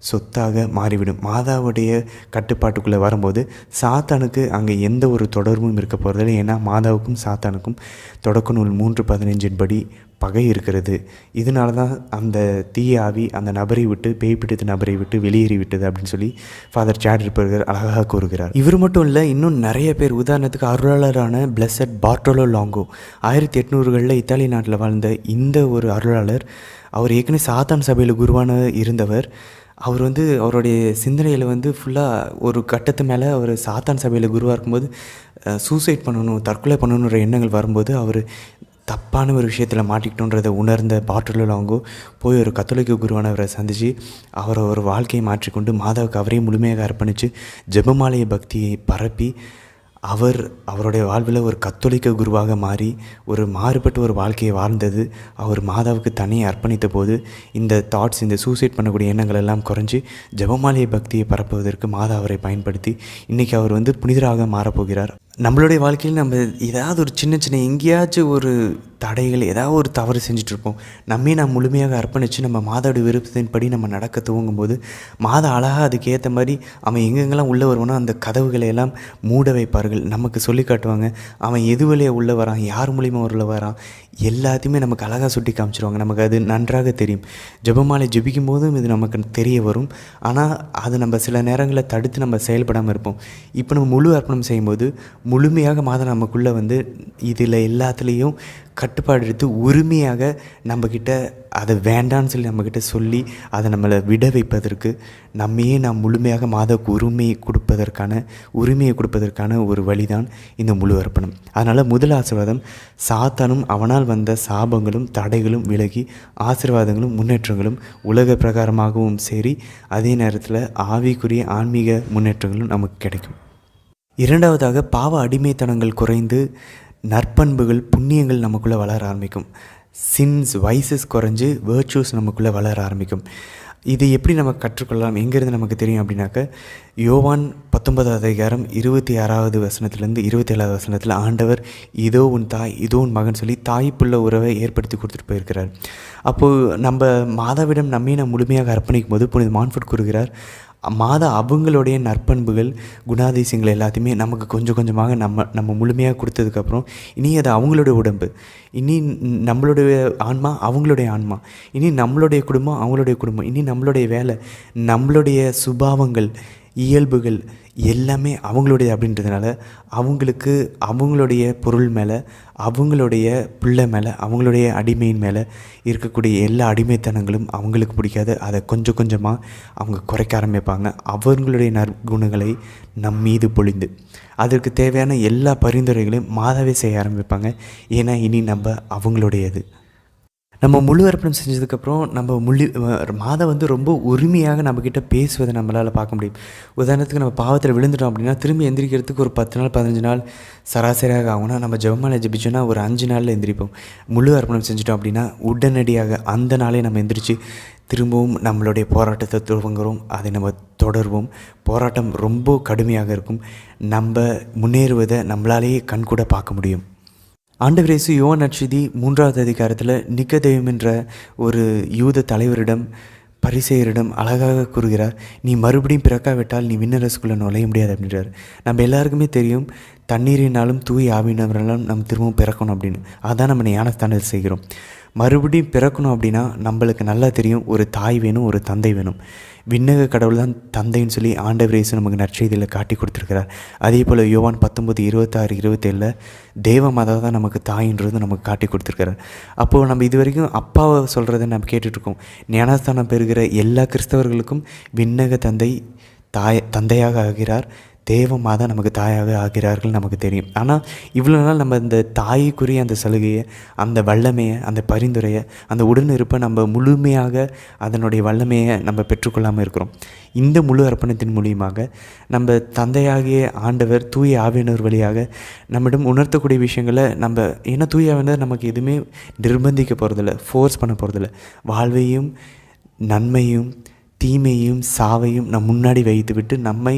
சொத்தாக மாறிவிடும். மாதாவுடைய கட்டுப்பாட்டுக்குள்ளே வரும்போது சாத்தானுக்கு அங்கே எந்த ஒரு தொடர்பும் இருக்க போகிறதில்லை. ஏன்னா மாதாவுக்கும் சாத்தானுக்கும் தொடக்க நூல் 3:15 படி பகை இருக்கிறது. இதனால தான் அந்த தீய ஆவி அந்த நபரை விட்டு, பேய் பிடித்த நபரை விட்டு வெளியேறி விட்டது அப்படின்னு சொல்லி ஃபாதர் சாட் ரிப்பர்கர் அழகாக கூறுகிறார். இவர் மட்டும் இல்லை, இன்னும் நிறைய பேர். உதாரணத்துக்கு அருளாளரான பிளஸட் பார்ட்டோலோ லாங்கோ, 1800களில் இத்தாலி நாட்டில் வாழ்ந்த இந்த ஒரு அருளாளர். அவர் ஏற்கனவே சாத்தான் சபையில் குருவான இருந்தவர். அவர் வந்து அவருடைய சிந்தனையில் வந்து ஃபுல்லாக ஒரு கட்டத்து மேலே அவர் சாத்தான் சபையில் குருவாக இருக்கும்போது சூசைட் பண்ணணும், தற்கொலை பண்ணணுன்ற எண்ணங்கள் வரும்போது அவர் தப்பான ஒரு விஷயத்தில் மாட்டிக்கிட்டோன்றதை உணர்ந்த பார்ட்டோலோ லாங்கோ போய் ஒரு கத்தோலிக்க குருவானவரை சந்தித்து அவரை ஒரு வாழ்க்கையை மாற்றிக்கொண்டு மாதாவுக்கு அவரையும் முழுமையாக அர்ப்பணித்து ஜெபமாலய பக்தியை பரப்பி அவருடைய வாழ்வில் ஒரு கத்தோலிக்க குருவாக மாறி ஒரு மாறுபட்ட ஒரு வாழ்க்கையை வாழ்ந்தது அவர் மாதாவுக்கு தனியாக அர்ப்பணித்த போது இந்த தாட்ஸ், இந்த சூசைட் பண்ணக்கூடிய எண்ணங்கள் எல்லாம் குறைஞ்சி ஜெபமாலை பக்தியை பரப்புவதற்கு மாதா அவரை பயன்படுத்தி இன்றைக்கி அவர் புனிதராக மாறப்போகிறார். நம்மளுடைய வாழ்க்கையில் நம்ம ஏதாவது ஒரு சின்ன சின்ன எங்கேயாச்சும் ஒரு தடைகள், ஏதாவது ஒரு தவறு செஞ்சிட்ருப்போம். நாம் முழுமையாக அர்ப்பணித்து நம்ம மாதாவுடைய விருப்பத்தின்படி நம்ம நடக்க துவங்கும்போது மாதா அழகாக அதுக்கேற்ற மாதிரி அவன் எங்கெங்கெல்லாம் உள்ளே வருவானோ அந்த கதவுகளை எல்லாம் மூட வைப்பார்கள். நமக்கு சொல்லி காட்டுவாங்க அவன் எது வழியாக உள்ளே வரான், யார் மூலிமா உள்ளே வரான், எல்லாத்தையுமே நமக்கு அழகாக சுட்டி காமிச்சிருவாங்க. நமக்கு அது நன்றாக தெரியும். ஜெபமாலை ஜெபிக்கும் போதும் இது நமக்கு தெரிய வரும். ஆனால் அது நம்ம சில நேரங்களில் தடுத்து நம்ம செயல்படாமல் இருப்போம். இப்போ நம்ம முழு அர்ப்பணம் செய்யும்போது முழுமையாக மாதா நமக்குள்ளே இதில் எல்லாத்துலேயும் கட்டுப்பாடு எடுத்து உரிமையாக நம்மக்கிட்ட அதை வேண்டான்னு சொல்லி நம்மக்கிட்ட சொல்லி அதை நம்மளை விட வைப்பதற்கு நாம் முழுமையாக மாதாவுக்கு உரிமையை கொடுப்பதற்கான ஒரு வழிதான் இந்த முழு அர்ப்பணம். அதனால் முதல் ஆசீர்வாதம், சாத்தானும் அவனால் வந்த சாபங்களும் தடைகளும் விலகி ஆசீர்வாதங்களும் முன்னேற்றங்களும் உலக பிரகாரமாகவும் சரி, அதே நேரத்தில் ஆவிக்குரிய ஆன்மீக முன்னேற்றங்களும் நமக்கு கிடைக்கும். இரண்டாவதாக, பாவ அடிமைத்தனங்கள் குறைந்து நற்பண்புகள் புண்ணியங்கள் நமக்குள்ளே வளர ஆரம்பிக்கும். வைசஸ் குறைஞ்சி வேர்ச்சூஸ் நமக்குள்ளே வளர ஆரம்பிக்கும். இது எப்படி நம்ம கற்றுக்கொள்ளலாம், எங்கேருந்து நமக்கு தெரியும் அப்படின்னாக்க, யோவான் 19:26 வசனத்துலேருந்து 27 ஆண்டவர் இதோ உன் தாய் இதோ உன் மகன் சொல்லி தாய்ப்புள்ள உறவை ஏற்படுத்தி கொடுத்துட்டு போயிருக்கிறார். அப்போது நம்ம மாதாவிடம் நம்மை முழுமையாக அர்ப்பணிக்கும் போது புனித மான்ஃபோர்ட் கூறுகிறார், மாதா அவங்களுடைய நற்பண்புகள் குணாதிசயங்கள் எல்லாத்தையுமே நமக்கு கொஞ்சம் கொஞ்சமாக நம்ம முழுமையாக கொடுத்ததுக்கப்புறம் இனி அது அவங்களுடைய உடம்பு, இனி நம்மளுடைய ஆன்மா அவங்களுடைய ஆன்மா, இனி நம்மளுடைய குடும்பம் அவங்களுடைய குடும்பம், இனி நம்மளுடைய வேலை, நம்மளுடைய சுபாவங்கள், இயல்புகள் எல்லாமே அவங்களுடைய அப்படின்றதுனால அவங்களுக்கு அவங்களுடைய பொருள் மேலே, அவங்களுடைய பிள்ளை மேலே, அவங்களுடைய அடிமையின் மேலே இருக்கக்கூடிய எல்லா அடிமைத்தனங்களும் அவங்களுக்கு பிடிக்காது. அதை கொஞ்சம் கொஞ்சமாக அவங்க குறைக்க ஆரம்பிப்பாங்க. அவங்களுடைய நற்குணங்களை நம் மீது பொழிந்து அதற்கு தேவையான எல்லா பரிந்துரைகளையும் மாதாவே செய்ய ஆரம்பிப்பாங்க. ஏன்னா இனி நம்ம அவங்களுடையது. நம்ம முழு அர்ப்பணம் செஞ்சதுக்கப்புறம் நம்ம மாதா ரொம்ப உரிமையாக நம்மக்கிட்ட பேசுவதை நம்மளால் பார்க்க முடியும். உதாரணத்துக்கு நம்ம பாவத்தில் விழுந்துட்டோம் அப்படின்னா திரும்பி எந்திரிக்கிறதுக்கு ஒரு 10 நாள் 15 நாள் சராசரியாக ஆகும்னா, நம்ம ஜெபமாலை ஜெபிச்சோன்னா ஒரு 5 நாளில் எந்திரிப்போம். முழு அர்ப்பணம் செஞ்சிட்டோம் அப்படின்னா உடனடியாக அந்த நாளே நம்ம எந்திரிச்சு திரும்பவும் நம்மளுடைய போராட்டத்தை துவங்குகிறோம். அதை நம்ம தொடர்வோம். போராட்டம் ரொம்ப கடுமையாக இருக்கும். நம்ம முன்னேறுவதை நம்மளாலேயே கண்கூட பார்க்க முடியும். ஆண்டவர் இயேசு யோவான் நற்செய்தி 3வது அதிகாரத்தில் நிக்கதேயும் என்ற ஒரு யூத தலைவரிடம், பரிசேயரிடம் அழகாக கூறுகிறார், நீ மறுபடியும் பிறக்காவிட்டால் நீ விண்ணரசுக்குள்ளே நுழைய முடியாது அப்படின்றார். நம்ம எல்லாருக்குமே தெரியும், தண்ணீரினாலும் தூய் ஆவியினாலும் நம்ம திரும்பவும் பிறக்கணும் அப்படின்னு. அதான் நம்ம ஞானஸ்தானத்தில் செய்கிறோம். மறுபடியும் பிறக்கணும் அப்படின்னா நம்மளுக்கு நல்லா தெரியும், ஒரு தாய் வேணும், ஒரு தந்தை வேணும். விண்ணக கடவுள் தான் தந்தைன்னு சொல்லி ஆண்டவர் இயேசு நமக்கு நற்செய்தியில் காட்டி கொடுத்துருக்கிறார். அதே போல் யோவான் 19:26-27 தேவமாதா தான் நமக்கு தாயின்றது நமக்கு காட்டி கொடுத்துருக்கிறார். அப்போது நம்ம இது வரைக்கும் அப்பாவை சொல்கிறத நம்ம கேட்டுட்ருக்கோம். ஞானஸ்தானம் பெறுகிற எல்லா கிறிஸ்தவர்களுக்கும் விண்ணக தந்தை தந்தையாக ஆகிறார், தேவமாதா நமக்கு தாயாக ஆகிறார்கள் நமக்கு தெரியும். ஆனால் இவ்வளோ நாள் நம்ம இந்த தாய்க்குரிய அந்த சலுகையை, அந்த வல்லமையை, அந்த பரிந்துரையை, அந்த உடனிருப்பை நம்ம முழுமையாக அதனுடைய வல்லமையை நம்ம பெற்றுக்கொள்ளாமல் இருக்கிறோம். இந்த முழு அர்ப்பணத்தின் மூலியமாக நம்ம தந்தையாகிய ஆண்டவர் தூய ஆவியானவர் வழியாக நம்மிடம் உணர்த்தக்கூடிய விஷயங்களை ஏன்னா தூய ஆவியானவர் நமக்கு எதுவுமே நிர்பந்திக்க போகிறதில்ல, ஃபோர்ஸ் பண்ண போகிறதில்ல. வாழ்வையும் நன்மையும் தீமையும் சாவையும் நம் முன்னாடி வைத்துவிட்டு நம்மை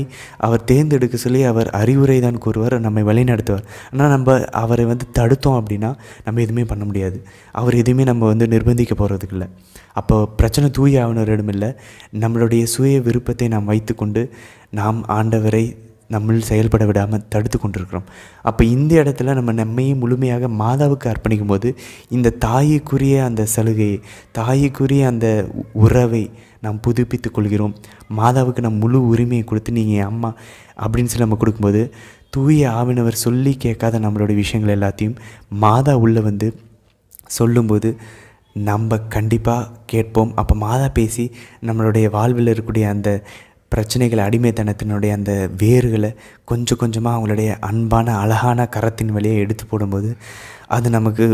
அவர் தேர்ந்தெடுக்க சொல்லி அவர் அறிவுரை தான் கூறுவார், நம்மை வழிநடத்துவார். ஆனால் நம்ம அவரை தடுத்தோம் அப்படின்னா நம்ம எதுவுமே பண்ண முடியாது. அவர் எதுவுமே நம்ம நிர்பந்திக்க போகிறதுக்கு இல்லை. அப்போ பிரச்சனை தூய ஆவியானவரிடம் இல்லை, நம்மளுடைய சுய விருப்பத்தை நாம் வைத்துக்கொண்டு நாம் ஆண்டவரை நம்ம செயல்பட விடாமல் தடுத்து கொண்டிருக்கிறோம். அப்போ இந்த இடத்துல நம்ம நம்மையும் முழுமையாக மாதாவுக்கு அர்ப்பணிக்கும் போது இந்த தாய்க்குரிய அந்த சலுகையை, தாய்க்குரிய அந்த உறவை நாம் புதுப்பித்து கொள்கிறோம். மாதாவுக்கு நம்ம முழு உரிமையை கொடுத்து நீங்கள் அம்மா அப்படின்னு சொல்லி நம்ம கொடுக்கும்போது தூய ஆவியானவர் சொல்லி கேட்காத நம்மளுடைய விஷயங்கள் எல்லாத்தையும் மாதா உள்ளே சொல்லும்போது நம்ம கண்டிப்பாக கேட்போம். அப்போ மாதா பேசி நம்மளுடைய வாழ்வில் இருக்கக்கூடிய அந்த பிரச்சனைகள், அடிமைத்தனத்தினுடைய அந்த வேர்களை கொஞ்சம் கொஞ்சமாக அவங்களுடைய அன்பான அழகான கரத்தின் வழியாக எடுத்து போடும்போது அது நமக்கு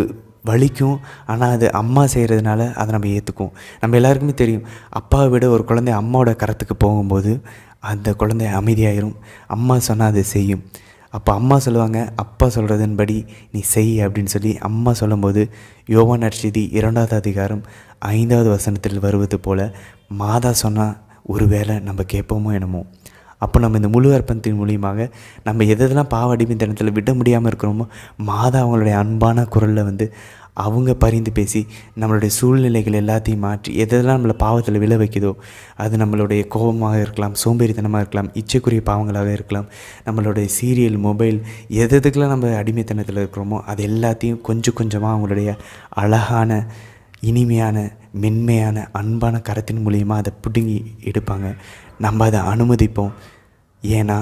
வலிக்கும். ஆனால் அது அம்மா செய்கிறதுனால அதை நம்ம ஏற்றுக்குவோம். நம்ம எல்லாருக்குமே தெரியும், அப்பாவை விட ஒரு குழந்தை அம்மாவோட கரத்துக்கு போகும்போது அந்த குழந்தை அமைதியாயிரும். அம்மா சொன்னால் அதை செய்யும். அப்போ அம்மா சொல்லுவாங்க, அப்பா சொல்கிறதன்படி நீ செய் அப்படின்னு சொல்லி அம்மா சொல்லும்போது யோவான் நற்செய்தி 2வது அதிகாரம் 5வது வசனத்தில் வருவது போல் மாதா சொன்னால் ஒரு வேளை நம்ம கேட்போமோ என்னமோ. அப்போ நம்ம இந்த முழு அர்ப்பணத்தின் மூலியமாக நம்ம எதெல்லாம் பாவ அடிமைத்தனத்தில் விட முடியாமல் இருக்கிறோமோ மாதா அவங்களுடைய அன்பான குரலில் அவங்க பரிந்து பேசி நம்மளுடைய சூழ்நிலைகள் எல்லாத்தையும் மாற்றி எதெல்லாம் நம்மளை பாவத்தில் விழ வைக்குதோ, அது நம்மளுடைய கோபமாக இருக்கலாம், சோம்பேறித்தனமாக இருக்கலாம், இச்சைக்குரிய பாவங்களாக இருக்கலாம், நம்மளுடைய சீரியல், மொபைல், எதுக்கெல்லாம் நம்ம அடிமைத்தனத்தில் இருக்கிறோமோ அது எல்லாத்தையும் கொஞ்சம் கொஞ்சமாக அவங்களுடைய அழகான, இனிமையான, மென்மையான, அன்பான கரத்தின் மூலியமாக அதை பிடுங்கி எடுப்பாங்க. நம்ம அதை அனுமதிப்போம். ஏன்னா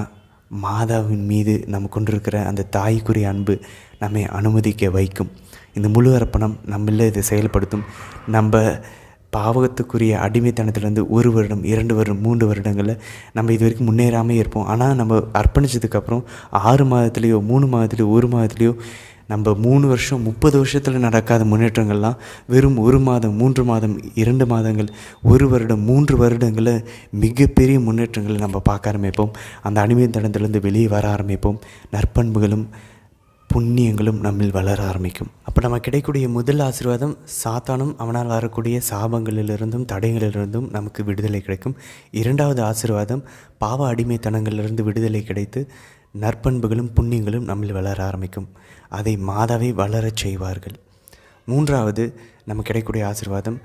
மாதாவின் மீது நம்ம கொண்டிருக்கிற அந்த தாய்க்குரிய அன்பு நம்மை அனுமதிக்க வைக்கும். இந்த முழு அர்ப்பணம் நம்மள இதை செயல்படுத்தும். நம்ம பாவகத்துக்குரிய அடிமைத்தனத்திலேருந்து 1 வருடம், 2 வருடம், 3 வருடங்களில் நம்ம இது வரைக்கும் முன்னேறாமல் இருப்போம். ஆனால் நம்ம அர்ப்பணித்ததுக்கப்புறம் 6 மாதத்துலேயோ 3 மாதத்துலேயோ 1 மாதத்துலேயோ நம்ம 3 வருஷம் 30 வருஷத்தில் நடக்காத முன்னேற்றங்கள்லாம் வெறும் 1 மாதம், 3 மாதம், 2 மாதங்கள், 1 வருடம், 3 வருடங்களில் மிகப்பெரிய முன்னேற்றங்களை நம்ம பார்க்க ஆரம்பிப்போம். அந்த அடிமைத்தனத்திலேருந்து வெளியே வர ஆரம்பிப்போம். நற்பண்புகளும் புண்ணியங்களும் நம்மில் வளர ஆரம்பிக்கும். அப்போ நம்ம கிடைக்கக்கூடிய முதல் ஆசீர்வாதம், சாத்தானும் அவனால் வரக்கூடிய சாபங்களிலிருந்தும் தடைகளிலிருந்தும் நமக்கு விடுதலை கிடைக்கும். 2வது ஆசீர்வாதம், பாவ அடிமைத்தனங்களிலிருந்து விடுதலை கிடைத்து நற்பண்புகளும் புண்ணியங்களும் நம்மில் வளர ஆரம்பிக்கும். அதை மாதாவை வளரச் செய்வார்கள். 3வது நமக்கு கிடைக்கக்கூடிய ஆசீர்வாதம்,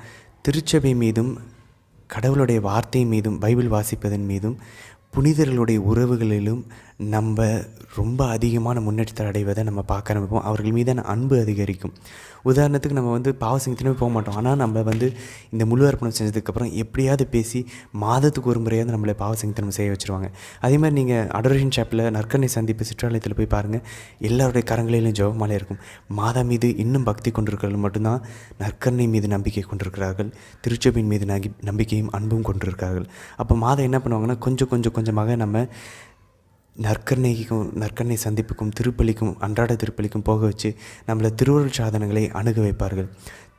திருச்சபை மீதும் கடவுளுடைய வார்த்தை மீதும் பைபிள் வாசிப்பதன் மீதும் புனிதர்களுடைய உறவுகளிலும் நம்ம ரொம்ப அதிகமான முன்னேற்றத்தை அடைவதை நம்ம பார்க்க ஆரம்பிப்போம். அவர்கள் மீதான அன்பு அதிகரிக்கும். உதாரணத்துக்கு நம்ம பாவசங்கத்தினே போக மாட்டோம். ஆனால் நம்ம இந்த முழு அர்ப்பணம் செஞ்சதுக்கப்புறம் எப்படியாவது பேசி மாதத்துக்கு ஒரு முறையாவது நம்மளை பாவசங்கத்தினம் செய்ய வச்சுருவாங்க. அதே மாதிரி நீங்கள் அடோரேஷன் ஷாப்பில் நற்கருணை சந்திப்பு சிற்றாலயத்தில் போய் பாருங்கள், எல்லாருடைய கரங்களிலும் ஜெபமாலை இருக்கும். மாதா மீது இன்னும் பக்தி கொண்டிருக்கிறவர்கள் மட்டும்தான் நற்கருணை மீது நம்பிக்கை கொண்டிருக்கிறார்கள், திருச்சபையின் மீது நம்பிக்கையும் அன்பும் கொண்டிருக்கிறார்கள். அப்போ மாதா என்ன பண்ணுவாங்கன்னா, கொஞ்சமாக நம்ம நற்கருணை சந்திப்புக்கும் திருப்பலிக்கும் அன்றாட திருப்பலிக்கும் போக வச்சு நம்மளை திருவருள் சாதனங்களை அணுக வைப்பார்கள்.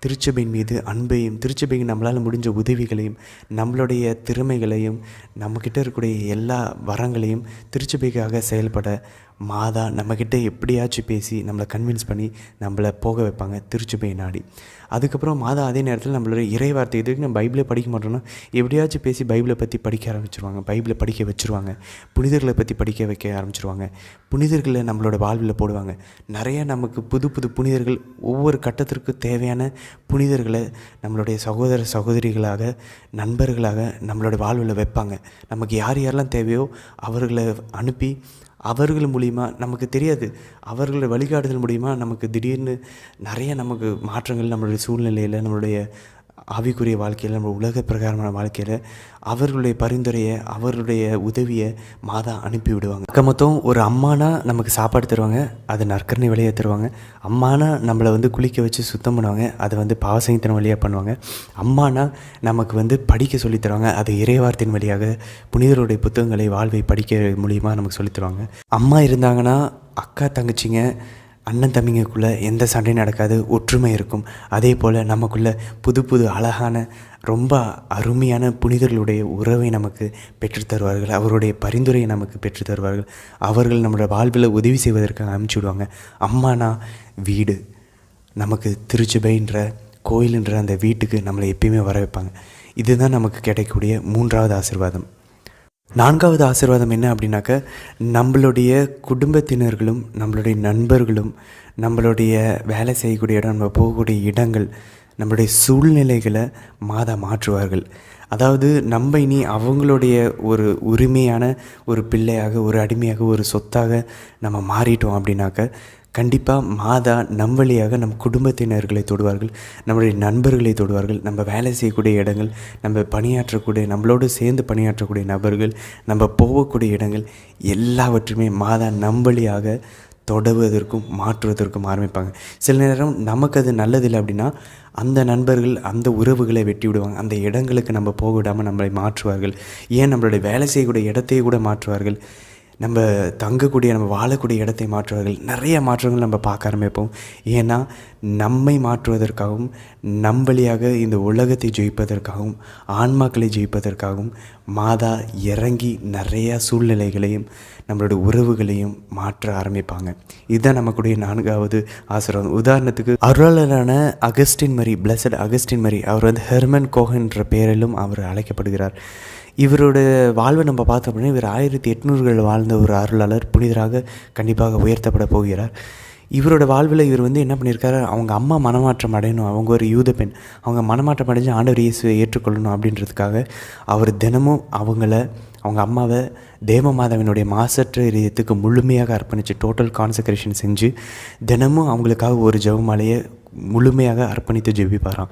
திருச்சபையின் மீது அன்பையும், திருச்சபைக்கு நம்மளால் முடிஞ்ச உதவிகளையும், நம்மளுடைய திறமைகளையும், நம்மக்கிட்ட இருக்கக்கூடிய எல்லா வரங்களையும் திருச்சபைக்காக செயல்பட மாதா நம்மக்கிட்ட எப்படியாச்சும் பேசி நம்மளை கன்வின்ஸ் பண்ணி நம்மளை போக வைப்பாங்க திருச்சபையை நாடி. அதுக்கப்புறம் மாதா அதே நேரத்தில் நம்மளுடைய இறை வார்த்தை, இது வரைக்கும் நம்ம பைபிளை படிக்க மாட்டோம்னா எப்படியாச்சும் பேசி பைபிளை பற்றி படிக்க ஆரம்பிச்சிருவாங்க, பைபிளை படிக்க வச்சுருவாங்க, புனிதர்களை பற்றி படிக்க வைக்க ஆரம்பிச்சிருவாங்க, புனிதர்களை நம்மளோட வாழ்வில் போடுவாங்க. நிறைய நமக்கு புது புனிதர்கள், ஒவ்வொரு கட்டத்திற்கு தேவையான புனிதர்களை நம்மளுடைய சகோதர சகோதரிகளாக, நண்பர்களாக நம்மளோட வாழ்வில் வைப்பாங்க. நமக்கு யாரெல்லாம் தேவையோ அவர்களை அனுப்பி அவர்கள் மூலிமா, நமக்கு தெரியாது, அவர்களோட வழிகாட்டுதல் மூலிமா நமக்கு திடீர்னு நிறைய நமக்கு மாற்றங்கள் நம்மளுடைய சூழ்நிலையில், நம்மளுடைய ஆவிக்குரிய வாழ்க்கையில், நம்ம உலக பிரகாரமான வாழ்க்கையில் அவர்களுடைய பரிந்துரையை, அவர்களுடைய உதவியை மாதா அனுப்பி விடுவாங்க. மொத்தம் ஒரு அம்மானா நமக்கு சாப்பாடு தருவாங்க, அது நற்கருணை வழியாக தருவாங்க. அம்மானா நம்மளை குளிக்க வச்சு சுத்தம் பண்ணுவாங்க, அதை பாவசங்கத்தின் வழியாக பண்ணுவாங்க. அம்மானா நமக்கு படிக்க சொல்லித் தருவாங்க, அது இறைவார்த்தையின் வழியாக புனிதருடைய புத்தகங்களை, வாழ்வை படிக்க மூலியமாக நமக்கு சொல்லித் தருவாங்க. அம்மா இருந்தாங்கன்னா அக்கா தங்கச்சிங்க, அண்ணன் தம்பிங்களுக்குள்ளே எந்த சண்டையும் நடக்காது, ஒற்றுமை இருக்கும். அதே போல் நமக்குள்ளே புது அழகான ரொம்ப அருமையான புனிதர்களுடைய உறவை நமக்கு பெற்றுத்தருவார்கள், அவருடைய பரிந்துரையை நமக்கு பெற்றுத்தருவார்கள். அவர்கள் நம்மளோட வாழ்வில் உதவி செய்வதற்காக அனுப்பிச்சி விடுவாங்க. அம்மானா வீடு, நமக்கு திருச்சபைன்ற கோயிலுன்ற அந்த வீட்டுக்கு நம்மளை எப்பயுமே வர வைப்பாங்க. இதுதான் நமக்கு கிடைக்கக்கூடிய 3வது ஆசீர்வாதம். 4வது ஆசீர்வாதம் என்ன அப்படின்னாக்க, நம்மளுடைய குடும்பத்தினர்களும், நம்மளுடைய நண்பர்களும், நம்மளுடைய வேலை செய்யக்கூடிய இடம், நம்ம போகக்கூடிய இடங்கள், நம்மளுடைய சூழ்நிலைகளை மாதா மாற்றுவார்கள். அதாவது நம்ம இனி அவங்களுடைய ஒரு உரிமையான ஒரு பிள்ளையாக, ஒரு அடிமையாக, ஒரு சொத்தாக நம்ம மாறிட்டோம் அப்படின்னாக்க கண்டிப்பாக மாதா நம் வழியாக நம் குடும்பத்தினர்களை தொடுவார்கள், நம்மளுடைய நண்பர்களை தொடுவார்கள், நம்ம வேலை செய்யக்கூடிய இடங்கள், நம்ம பணியாற்றக்கூடிய, நம்மளோடு சேர்ந்து பணியாற்றக்கூடிய நபர்கள், நம்ம போகக்கூடிய இடங்கள் எல்லாவற்றுமே மாதா நம் வழியாக தொடுவதற்கும் மாற்றுவதற்கும் ஆரம்பிப்பாங்க. சில நேரம் நமக்கு அது நல்லதில்லை அப்படின்னா அந்த நண்பர்கள் அந்த உறவுகளை வெட்டி விடுவாங்க, அந்த இடங்களுக்கு நம்ம போக விடாமல் நம்மளை மாற்றுவார்கள். ஏன் நம்மளுடைய வேலை செய்யக்கூடிய இடத்தையே கூட மாற்றுவார்கள். நம்ம தங்கக்கூடிய நம்ம வாழக்கூடிய இடத்தை மாற்றுவார்கள். நிறைய மாற்றங்கள் நம்ம பார்க்க ஆரம்பிப்போம். ஏன்னா நம்மை மாற்றுவதற்காகவும் நம் வழியாக இந்த உலகத்தை ஜெயிப்பதற்காகவும் ஆன்மாக்களை ஜெயிப்பதற்காகவும் மாதா இறங்கி நிறையா சூழ்நிலைகளையும் நம்மளுடைய உறவுகளையும் மாற்ற ஆரம்பிப்பாங்க. இதுதான் நமக்குடைய 4வது ஆசீர்வாதம். உதாரணத்துக்கு அருளாளரான அகஸ்டின் மரி, பிளஸட் அகஸ்டின் மரி, அவர் வந்து ஹெர்மன் கோஹென்ற பெயரிலும் அவர் அழைக்கப்படுகிறார். இவரோட வாழ்வை நம்ம பார்த்தோம் அப்படின்னா இவர் 1800களில் வாழ்ந்த ஒரு அருளாளர், புனிதராக கண்டிப்பாக உயர்த்தப்பட போகிறார். இவரோட வாழ்வில் இவர் வந்து என்ன பண்ணியிருக்காரு, அவங்க அம்மா மனமாற்றம் அடையணும், அவங்க ஒரு யூத பெண், அவங்க மனமாற்றம் அடைஞ்சு ஆண்டவர் இயேசுவை ஏற்றுக்கொள்ளணும் அப்படின்றதுக்காக அவர் தினமும் அவங்க அம்மாவை தேவமாதாவினுடைய மாசற்ற இதயத்துக்கு முழுமையாக அர்ப்பணித்து டோட்டல் கான்சக்ரேஷன் செஞ்சு தினமும் அவங்களுக்காக ஒரு ஜெபமாலையை முழுமையாக அர்ப்பணித்து ஜெபிப்பாராம்.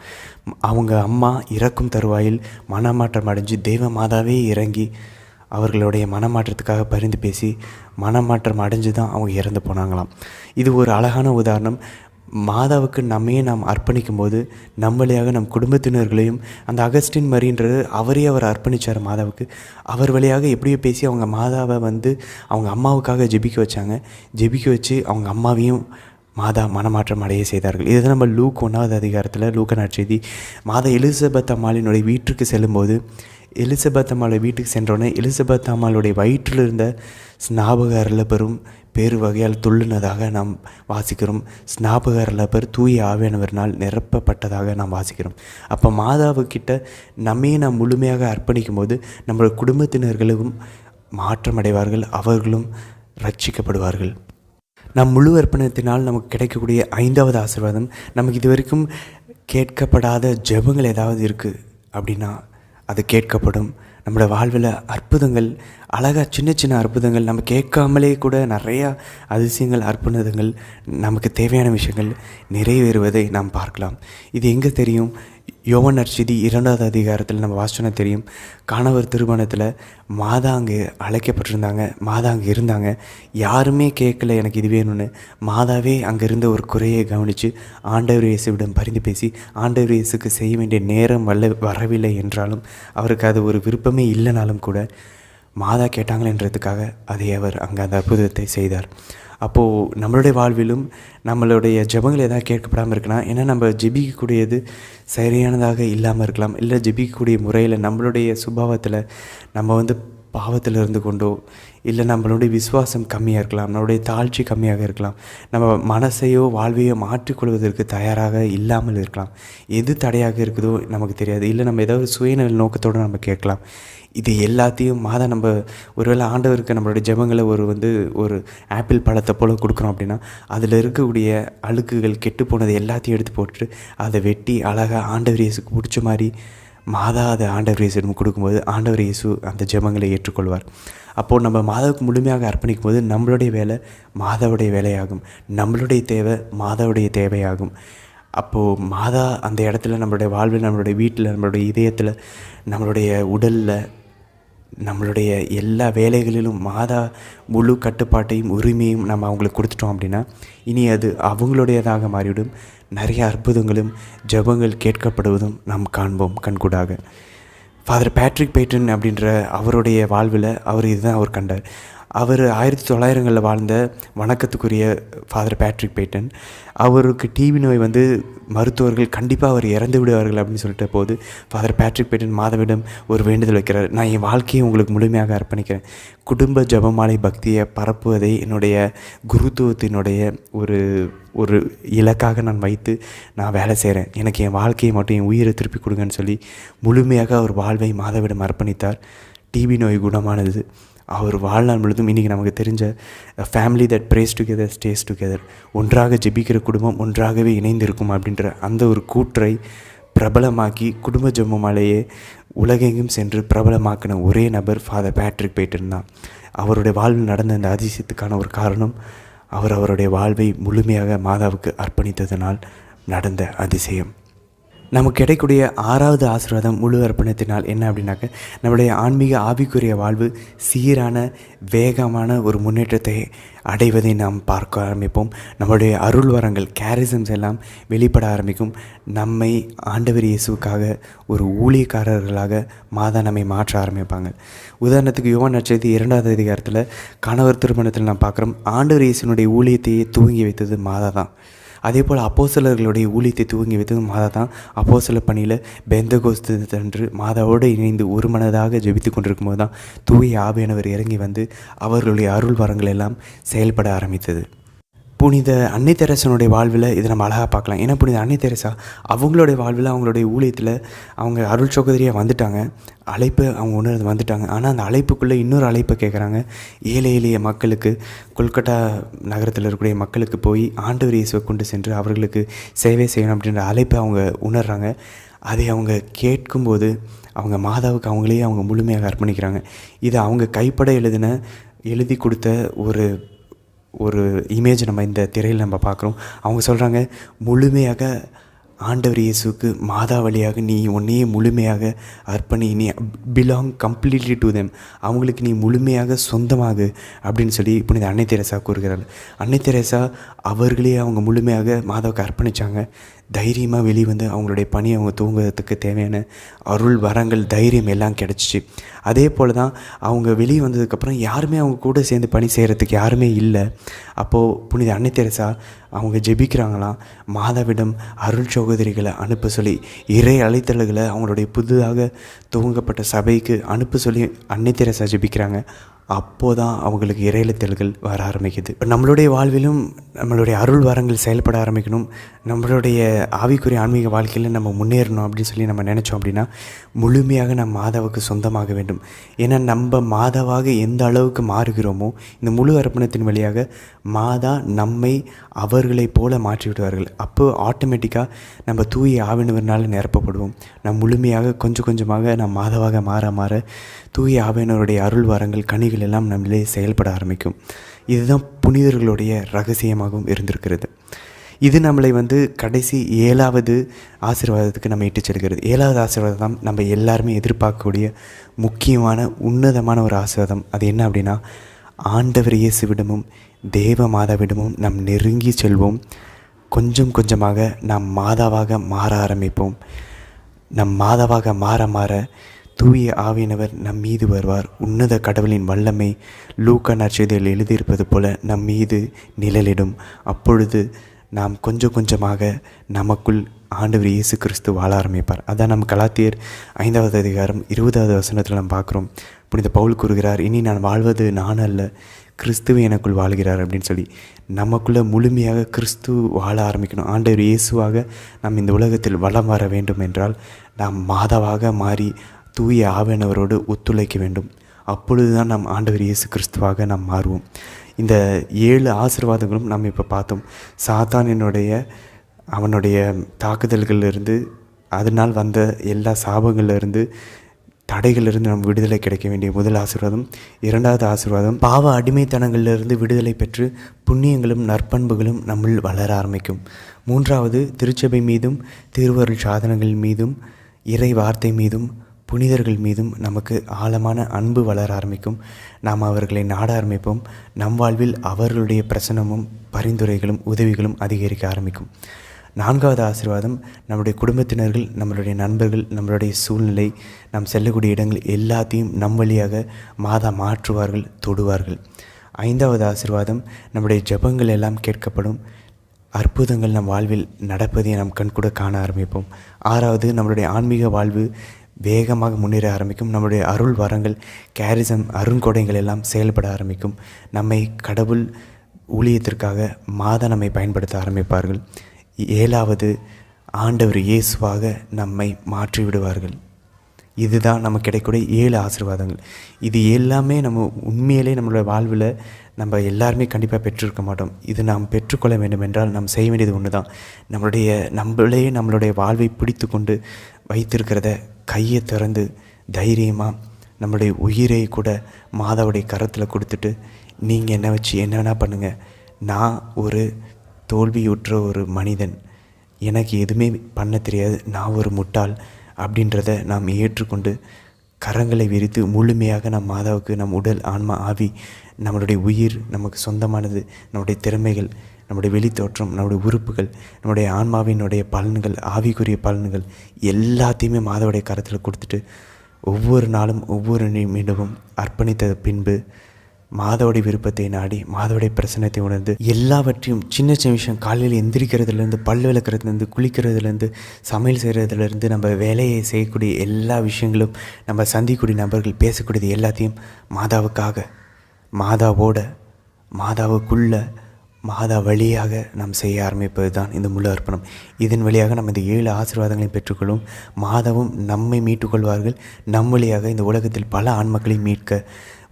அவங்க அம்மா இறக்கும் தருவாயில் மனமாற்றம் அடைஞ்சு தேவமாதாவே இறங்கி அவர்களுடைய மனமாற்றத்துக்காக பரிந்து பேசி மனமாற்றம் அடைஞ்சு தான் அவங்க இறந்து போனாங்களாம். இது ஒரு அழகான உதாரணம். மாதாவுக்கு நாம் அர்ப்பணிக்கும் போது நம் வழியாக நம் குடும்பத்தினர்களையும், அந்த அகஸ்டின் மரின்றது அவர் அர்ப்பணித்தார் மாதாவுக்கு. அவர் வழியாக எப்படியோ பேசி அவங்க மாதாவை வந்து அவங்க அம்மாவுக்காக ஜெபிக்க வச்சாங்க. ஜெபிக்க வச்சு அவங்க அம்மாவையும் மாதா மனமாற்றம் அடைய செய்தார்கள். இதுதான் நம்ம லூக் 1வது அதிகாரத்தில் லூக்கா நற்செய்தி. மாதா எலிசபெத் அம்மாளினுடைய வீட்டுக்கு செல்லும்போது எலிசபெத் அம்மாளுடைய வீட்டுக்கு சென்றோன்னே எலிசபெத் அம்மாளுடைய வயிற்றில் இருந்த ஸ்நாபக அரளப்பெரும் பேரு வகையால் துள்ளுனதாக நாம் வாசிக்கிறோம். ஸ்நாபக அரளப்பர் தூய ஆவியானவரினால் நிரப்பப்பட்டதாக நாம் வாசிக்கிறோம். அப்போ மாதாவுக்கிட்ட நாம் முழுமையாக அர்ப்பணிக்கும் போது நம்மளோட குடும்பத்தினர்களும் மாற்றமடைவார்கள், அவர்களும் ரட்சிக்கப்படுவார்கள். நம் முழு அர்ப்பணத்தினால் நமக்கு கிடைக்கக்கூடிய 5வது ஆசீர்வாதம், நமக்கு இது வரைக்கும் கேட்கப்படாத ஜெபங்கள் ஏதாவது இருக்குது அப்படின்னா அது கேட்கப்படும். நம்மளோட வாழ்வில் அற்புதங்கள், அழகாக சின்ன சின்ன அற்புதங்கள், நம்ம கேட்காமலே கூட நிறையா அதிசயங்கள், அற்புதங்கள், நமக்கு தேவையான விஷயங்கள் நிறைவேறுவதை நாம் பார்க்கலாம். இது எங்கே தெரியும்? யோவான் நற்செய்தி 2வது அதிகாரத்தில் நம்ம வாசனை தெரியும். கணவர் திருமணத்தில் மாதா அங்கே அழைக்கப்பட்டிருந்தாங்க, மாதா அங்கே இருந்தாங்க. யாருமே கேட்கல எனக்கு இது வேணும்னு. மாதாவே அங்கே இருந்த ஒரு குறையை கவனித்து ஆண்டவர் இயேசுவிடம் பரிந்து பேசி ஆண்டவர் இயேசுக்கு செய்ய வேண்டிய நேரம் வரவில்லை என்றாலும், அவருக்கு அது ஒரு விருப்பமே இல்லைனாலும் கூட மாதா கேட்டாங்களேன்றதுக்காக அதை அவர் அங்கே அந்த அற்புதத்தை செய்தார். அப்போது நம்மளுடைய வாழ்விலும் நம்மளுடைய ஜெபங்கள் எதாவது கேட்கப்படாமல் இருக்குன்னா, ஏன்னா நம்ம ஜெபிக்கக்கூடியது சரியானதாக இல்லாமல் இருக்கலாம், இல்லை ஜெபிக்கக்கூடிய முறையில் நம்மளுடைய சுபாவத்தில் நம்ம வந்து பாவத்தில் இருந்து கொண்டோ, இல்லை நம்மளுடைய விசுவாசம் கம்மியாக இருக்கலாம், நம்மளுடைய தாழ்ச்சி கம்மியாக இருக்கலாம், நம்ம மனசையோ வாழ்வையோ மாற்றிக்கொள்வதற்கு தயாராக இல்லாமல் இருக்கலாம். எது தடையாக இருக்குதோ நமக்கு தெரியாது. இல்லை நம்ம ஏதாவது சுயநல நோக்கத்தோடு நம்ம கேட்கலாம். இது எல்லாத்தையும் மாதா நம்ம ஒருவேளை ஆண்டவருக்கு நம்மளுடைய ஜெபங்களை ஒரு ஆப்பிள் பழத்தை போல் கொடுக்குறோம் அப்படின்னா, அதில் இருக்கக்கூடிய அழுக்குகள் கெட்டு போனது எல்லாத்தையும் எடுத்து போட்டுட்டு அதை வெட்டி அழகாக ஆண்டவர் இயேசுக்கு பிடிச்ச மாதிரி மாதா அதை ஆண்டவர் இயேசுவிடம் கொடுக்கும்போது ஆண்டவர் இயேசு அந்த ஜெபங்களை ஏற்றுக்கொள்வார். அப்போது நம்ம மாதாவுக்கு முழுமையாக அர்ப்பணிக்கும் போது நம்மளுடைய வேலை மாதாவுடைய வேலையாகும், நம்மளுடைய தேவை மாதாவுடைய தேவையாகும். அப்போது மாதா அந்த இடத்துல நம்மளுடைய வாழ்வில், நம்மளுடைய வீட்டில், நம்மளுடைய இதயத்தில், நம்மளுடைய உடலில், நம்மளுடைய எல்லா வேலைகளிலும் மாதா முழு கட்டுப்பாட்டையும் உரிமையும் நம்ம அவங்களுக்கு கொடுத்துட்டோம் அப்படின்னா இனி அது அவங்களுடையதாக மாறிவிடும். நிறைய அற்புதங்களும் ஜெபங்கள் கேட்கப்படுவதும் நாம் காண்போம் கண்கூடாக. ஃபாதர் பேட்ரிக் பேட்டன் அப்படின்ற அவருடைய வாழ்வில் இதுதான் அவர் கண்டார். அவர் 1900களில் வாழ்ந்த வணக்கத்துக்குரிய ஃபாதர் பேட்ரிக் பேட்டன். அவருக்கு டிபி நோய் மருத்துவர்கள் கண்டிப்பாக அவர் இறந்து விடுவார்கள் அப்படின்னு சொல்லிட்ட போது ஃபாதர் பேட்ரிக் பேட்டன் மாதாவிடம் ஒரு வேண்டுதல் வைக்கிறார். நான் என் வாழ்க்கையை உங்களுக்கு முழுமையாக அர்ப்பணிக்கிறேன். குடும்ப ஜெபமாலை பக்தியை பரப்புவதை என்னுடைய குருத்துவத்தினுடைய ஒரு இலக்காக நான் வைத்து நான் வேலை செய்கிறேன். எனக்கு என் வாழ்க்கையை மட்டும் என் உயிரை திருப்பி கொடுங்கன்னு சொல்லி முழுமையாக அவர் வாழ்வை மாதாவிடம் அர்ப்பணித்தார். டிபி நோய் குணமானது. அவர் வாழ்நாள் முழுதும் இன்றைக்கி நமக்கு தெரிஞ்ச family that prays together stay together, ஒன்றாக ஜெபிக்கிற குடும்பம் ஒன்றாகவே இணைந்திருக்கும் அப்படின்ற அந்த ஒரு கூற்றை பிரபலமாக்கி குடும்ப ஜெபமாலையே உலகெங்கும் சென்று பிரபலமாக்கின ஒரே நபர் ஃபாதர் பேட்ரிக் பேட்டன் தான். அவருடைய வாழ்வில் நடந்த அந்த அதிசயத்துக்கான ஒரு காரணம் அவருடைய வாழ்வை முழுமையாக மாதாவுக்கு அர்ப்பணித்ததனால் நடந்த அதிசயம். நமக்கு கிடைக்கக்கூடிய 6வது ஆசீர்வாதம் முழு அர்ப்பணத்தினால் என்ன அப்படின்னாக்க, நம்முடைய ஆன்மீக ஆவிக்குரிய வாழ்வு சீரான வேகமான ஒரு முன்னேற்றத்தை அடைவதை நாம் பார்க்க ஆரம்பிப்போம். நம்முடைய அருள் வரங்கள் கேரிசம்ஸ் எல்லாம் வெளிப்பட ஆரம்பிக்கும். நம்மை ஆண்டவர் இயேசுவுக்காக ஒரு ஊழியக்காரர்களாக மாதா நம்மை மாற்ற ஆரம்பிப்பாங்க. உதாரணத்துக்கு யோவான் நற்செய்தி 2வது அதிகாரத்தில் கணவர் திருமணத்தில் நாம் பார்க்குறோம். ஆண்டவர் இயேசுனுடைய ஊழியத்தையே துவங்கி வைத்தது மாதா தான். அதே போல் அப்போஸ்தலர்களுடைய ஊழியத்தை துவங்கி வைத்தது மாதா தான். அப்போஸ்தலர் பணியில் பெந்தகோஸ்து மாதாவோடு இணைந்து ஒரு மனதாக ஜெபித்து கொண்டிருக்கும் போது தான் தூய ஆவியானவர் இறங்கி வந்து அவர்களுடைய அருள் வரங்கள் எல்லாம் செயல்பட ஆரம்பித்தது. புனித அன்னை தெரசனுடைய வாழ்வில் இதை நம்ம அழகாக பார்க்கலாம். ஏன்னா புனித அன்னை தெரசா அவங்களுடைய வாழ்வில் அவங்களுடைய ஊழியத்தில் அவங்க அருள் சகோதரியாக வந்துட்டாங்க. அழைப்பு அவங்க உணர்ந்து வந்துட்டாங்க. ஆனால் அந்த அழைப்புக்குள்ளே இன்னொரு அழைப்பை கேட்குறாங்க. ஏழை எளிய மக்களுக்கு, கொல்கட்டா நகரத்தில் இருக்கக்கூடிய மக்களுக்கு போய் ஆண்டவர் இயேசுவை கொண்டு சென்று அவர்களுக்கு சேவை செய்யணும் அப்படின்ற அழைப்பை அவங்க உணர்கிறாங்க. அதை அவங்க கேட்கும்போது அவங்க மாதாவுக்கு அவங்களே அவங்க முழுமையாக அர்ப்பணிக்கிறாங்க. இதை அவங்க கைப்பட எழுதி கொடுத்த ஒரு இமேஜ் நம்ம இந்த திரையில் நம்ம பார்க்குறோம். அவங்க சொல்கிறாங்க, முழுமையாக ஆண்டவர் இயேசுக்கு மாதா வழியாக நீ உன்னையே முழுமையாக அர்ப்பணி, நீ பிலாங் கம்ப்ளீட்லி டு தெம், அவங்களுக்கு நீ முழுமையாக சொந்தமாகு அப்படின்னு சொல்லி புனித அன்னை தெரசா கூறுகிறாள். அன்னை தெரசா அவர்களே அவங்க முழுமையாக மாதாவுக்கு அர்ப்பணித்தாங்க. தைரியமாக வெளிவந்து அவங்களுடைய பணியை அவங்க தூங்குறதுக்கு தேவையான அருள் வரங்கள் தைரியம் எல்லாம் கிடச்சிச்சு. அதே போல் தான் அவங்க வெளியே வந்ததுக்கப்புறம் யாருமே அவங்க கூட சேர்ந்து பணி செய்கிறதுக்கு யாருமே இல்லை. அப்போது புனித அன்னை தெரசா அவங்க ஜெபிக்கிறாங்களாம், மாதாவிடம் அருள் சகோதரிகளை அனுப்ப சொல்லி, இறை அழைத்தல்களை அவங்களுடைய புதிதாக துவங்கப்பட்ட சபைக்கு அனுப்ப சொல்லி அன்னை தெரசா ஜெபிக்கிறாங்க. அப்போது தான் அவங்களுக்கு இறையழுத்தல்கள் வர ஆரம்பிக்குது. நம்மளுடைய வாழ்விலும் நம்மளுடைய அருள் வரங்கள் செயல்பட ஆரம்பிக்கணும். நம்மளுடைய ஆவிக்குரிய ஆன்மீக வாழ்க்கையில் நம்ம முன்னேறணும் அப்படின்னு சொல்லி நம்ம நினச்சோம் அப்படின்னா முழுமையாக நம்ம மாதாவுக்கு சொந்தமாக வேண்டும். ஏன்னா நம்ம மாதாவாக எந்த அளவுக்கு மாறுகிறோமோ இந்த முழு அர்ப்பணத்தின் வழியாக மாதா நம்மை அவர்களைப் போல மாற்றி விடுவார்கள். அப்போ ஆட்டோமேட்டிக்காக நம்ம தூய ஆவியானவரினால் நிரப்பப்படுவோம். நம் முழுமையாக கொஞ்சம் கொஞ்சமாக நம் மாதாவாக மாற மாற தூய ஆவியானவருடைய அருள் வரங்கள் கனிகள் எல்லாம் நம்மளே செயல்பட ஆரம்பிக்கும். இதுதான் புனிதர்களுடைய ரகசியமாகவும் இருந்திருக்கிறது. இது நம்மளை கடைசி 7வது ஆசீர்வாதத்துக்கு நம்ம இட்டு செல்கிறது. 7வது ஆசீர்வாதம் தான் நம்ம எல்லாருமே எதிர்பார்க்கக்கூடிய முக்கியமான உன்னதமான ஒரு ஆசீர்வாதம். அது என்ன அப்படின்னா, ஆண்டவர் இயேசுவிடமும் தேவ மாதாவிடமும் நாம் நெருங்கி செல்வோம். கொஞ்சம் கொஞ்சமாக நாம் மாதாவாக மாற ஆரம்பிப்போம். நம் மாதாவாக மாற மாற தூய ஆவியானவர் நம் மீது வருவார். உன்னத கடவுளின் வல்லமை லூக்கா நற்செய்தியில் எழுதியிருப்பது போல நம் மீது நிழலிடும். அப்பொழுது நாம் கொஞ்சம் கொஞ்சமாக நமக்குள் ஆண்டவர் இயேசு கிறிஸ்து வாழ ஆரம்பிப்பார். அதான் நம்ம கலாத்தியர் 5வது அதிகாரம் 20வது வசனத்தில் நாம் பார்க்குறோம். புனித பவுல் கூறுகிறார், இனி நான் வாழ்வது நான் அல்ல, கிறிஸ்துவ எனக்குள் வாழ்கிறார் அப்படின்னு சொல்லி. நமக்குள்ளே முழுமையாக கிறிஸ்து வாழ ஆரம்பிக்கணும். ஆண்டவர் இயேசுவாக நாம் இந்த உலகத்தில் வலம் வர வேண்டும் என்றால் நாம் மாதாவாக மாறி தூய ஆவியானவரோடு ஒத்துழைக்க வேண்டும். அப்பொழுது தான் நாம் ஆண்டவர் இயேசு கிறிஸ்துவாக நாம் மாறுவோம். இந்த 7 ஆசீர்வாதங்களும் நம்ம இப்போ பார்த்தோம். சாத்தானினுடைய அவனுடைய தாக்குதல்களிலிருந்து, அதனால் வந்த எல்லா சாபங்களிலிருந்து, தடைகளிலிருந்து நம்ம விடுதலை கிடைக்க வேண்டிய முதல் ஆசீர்வாதம். 2வது ஆசீர்வாதம், பாவ அடிமைத்தனங்களிலிருந்து விடுதலை பெற்று புண்ணியங்களும் நற்பண்புகளும் நம்முள் வளர ஆரம்பிக்கும். 3வது, திருச்சபை மீதும் திருவருள் சாதனங்கள் மீதும் இறை வார்த்தை மீதும் புனிதர்கள் மீதும் நமக்கு ஆழமான அன்பு வளர ஆரம்பிக்கும். நாம் அவர்களை நாட ஆரம்பிப்போம். நம் வாழ்வில் அவர்களுடைய பிரசனமும் பரிந்துரைகளும் உதவிகளும் அதிகரிக்க ஆரம்பிக்கும். 4வது ஆசீர்வாதம், நம்முடைய குடும்பத்தினர்கள், நம்மளுடைய நண்பர்கள், நம்மளுடைய சூழ்நிலை, நாம் செல்லக்கூடிய இடங்கள் எல்லாத்தையும் நம் வழியாக மாதா மாற்றுவார்கள், தொடுவார்கள். 5வது ஆசீர்வாதம், நம்முடைய ஜெபங்கள் எல்லாம் கேட்கப்படும். அற்புதங்கள் நம் வாழ்வில் நடப்பதை நாம் கண்கூட காண ஆரம்பிப்போம். 6வது, நம்மளுடைய ஆன்மீக வாழ்வு வேகமாக முன்னேற ஆரம்பிக்கும். நம்முடைய அருள் வரங்கள் கேரிசம் அருங்கொடைகள் எல்லாம் செயல்பட ஆரம்பிக்கும். நம்மை கடவுள் ஊழியத்திற்காக மாதா நம்மை பயன்படுத்த ஆரம்பிப்பார்கள். 7வது, ஆண்டவர் இயேசுவாக நம்மை மாற்றி விடுவார்கள். இதுதான் நமக்கு கிடைக்கக்கூடிய 7 ஆசீர்வாதங்கள். இது எல்லாமே நம்ம உண்மையிலே நம்மளோட வாழ்வில் நம்ம எல்லாருமே கண்டிப்பாக பெற்றிருக்க மாட்டோம். இது நாம் பெற்றுக்கொள்ள வேண்டும் என்றால் நாம் செய்ய வேண்டியது ஒன்று தான். நம்மளுடைய வாழ்வை பிடித்து கொண்டு வைத்திருக்கிறத கையை திறந்து தைரியமாக நம்மளுடைய உயிரை கூட மாதாவுடைய கரத்தில் கொடுத்துட்டு, நீங்கள் என்ன வச்சு என்ன வேணால் பண்ணுங்கள், நான் ஒரு தோல்வியுற்ற ஒரு மனிதன், எனக்கு எதுவுமே பண்ண தெரியாது, நான் ஒரு முட்டாள் அப்படின்றத நாம் ஏற்றுக்கொண்டு கரங்களை விரித்து முழுமையாக நம் மாதாவுக்கு நம் உடல், ஆன்மா, ஆவி, நம்மளுடைய உயிர், நமக்கு சொந்தமானது, நம்முடைய திறமைகள், நம்முடைய வெளித்தோற்றம், நம்முடைய உறுப்புகள், நம்முடைய ஆன்மாவினுடைய பலன்கள், ஆவிக்குரிய பலன்கள் எல்லாத்தையுமே மாதாவுடைய கரத்தில் கொடுத்துட்டு ஒவ்வொரு நாளும் ஒவ்வொரு நிமிடமும் அர்ப்பணித்த பின்பு மாதாவுடைய விருப்பத்தை நாடி மாதாவுடைய பிரசன்னத்தை உணர்ந்து எல்லாவற்றையும் சின்ன சின்ன விஷயம், காலையில் எந்திரிக்கிறதுலேருந்து, பல் விளக்குறதுலேருந்து, குளிக்கிறதுலேருந்து, சமையல் செய்கிறதுலேருந்து, நம்ம வேலையை செய்யக்கூடிய எல்லா விஷயங்களும், நம்ம சந்திக்கக்கூடிய நபர்கள் பேசக்கூடியது எல்லாத்தையும் மாதாவுக்காக, மாதாவோட, மாதாவுக்குள்ள, மாதா வழியாக நாம் செய்ய ஆரம்பிப்பது தான் இந்த முழு அர்ப்பணம். இதன் வழியாக நம்ம இந்த 7 ஆசீர்வாதங்களையும் பெற்றுக்கொள்ளும். மாதாவும் நம்மை மீட்டுக்கொள்வார்கள். நம் வழியாக இந்த உலகத்தில் பல ஆன்மக்களை மீட்க,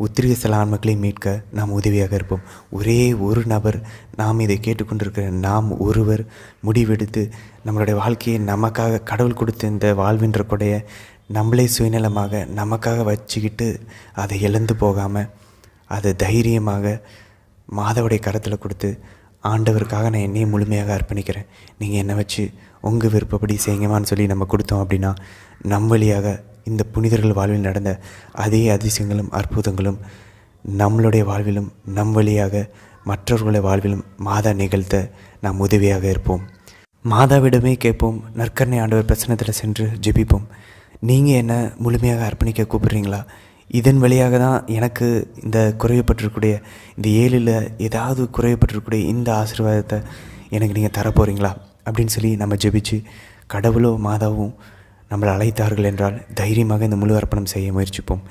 உத்திரிக சில ஆன்மக்களை மீட்க நாம் உதவியாக இருப்போம். ஒரே ஒரு நபர், நாம் இதை கேட்டுக்கொண்டிருக்கிற நாம் ஒருவர் முடிவெடுத்து நம்மளுடைய வாழ்க்கையை நமக்காக கடவுள் கொடுத்த இந்த வாழ்வின்ற கொடைய நம்மளே சுயநலமாக நமக்காக வச்சுக்கிட்டு அதை இழந்து போகாமல் அதை தைரியமாக மாதாவுடைய கரத்தில் கொடுத்து, ஆண்டவருக்காக நான் என்னையே முழுமையாக அர்ப்பணிக்கிறேன், நீங்கள் என்னை வச்சு உங்கள் விருப்பப்படி செய்யுங்கமான்னு சொல்லி நம்ம கொடுத்தோம் அப்படின்னா, நம் வழியாக இந்த புனிதர்கள் வாழ்வில் நடந்த அதே அதிசயங்களும் அற்புதங்களும் நம்மளுடைய வாழ்விலும் நம் வழியாக மற்றவர்களுடைய வாழ்விலும் மாதா நிகழ்த்த நாம் உதவியாக இருப்போம். மாதாவிடமே கேட்போம். நற்கருணை ஆண்டவர் பிரசன்னத்தில் சென்று ஜெபிப்போம். நீங்கள் என்ன முழுமையாக அர்ப்பணிக்க கூப்பிட்றீங்களா? இதன் வழியாக தான் எனக்கு இந்த குறைவுபட்டிருக்கக்கூடிய இந்த 7ல் ஏதாவது குறைவுபட்டிருக்கக்கூடிய இந்த ஆசீர்வாதத்தை எனக்கு நீங்கள் தரப்போகிறீங்களா அப்படின்னு சொல்லி நம்ம ஜெபிச்சு, கடவுளோ மாதாவும் நம்மளை அழைத்தார்கள் என்றால் தைரியமாக இந்த முழு அர்ப்பணம் செய்ய முயற்சிப்போம்.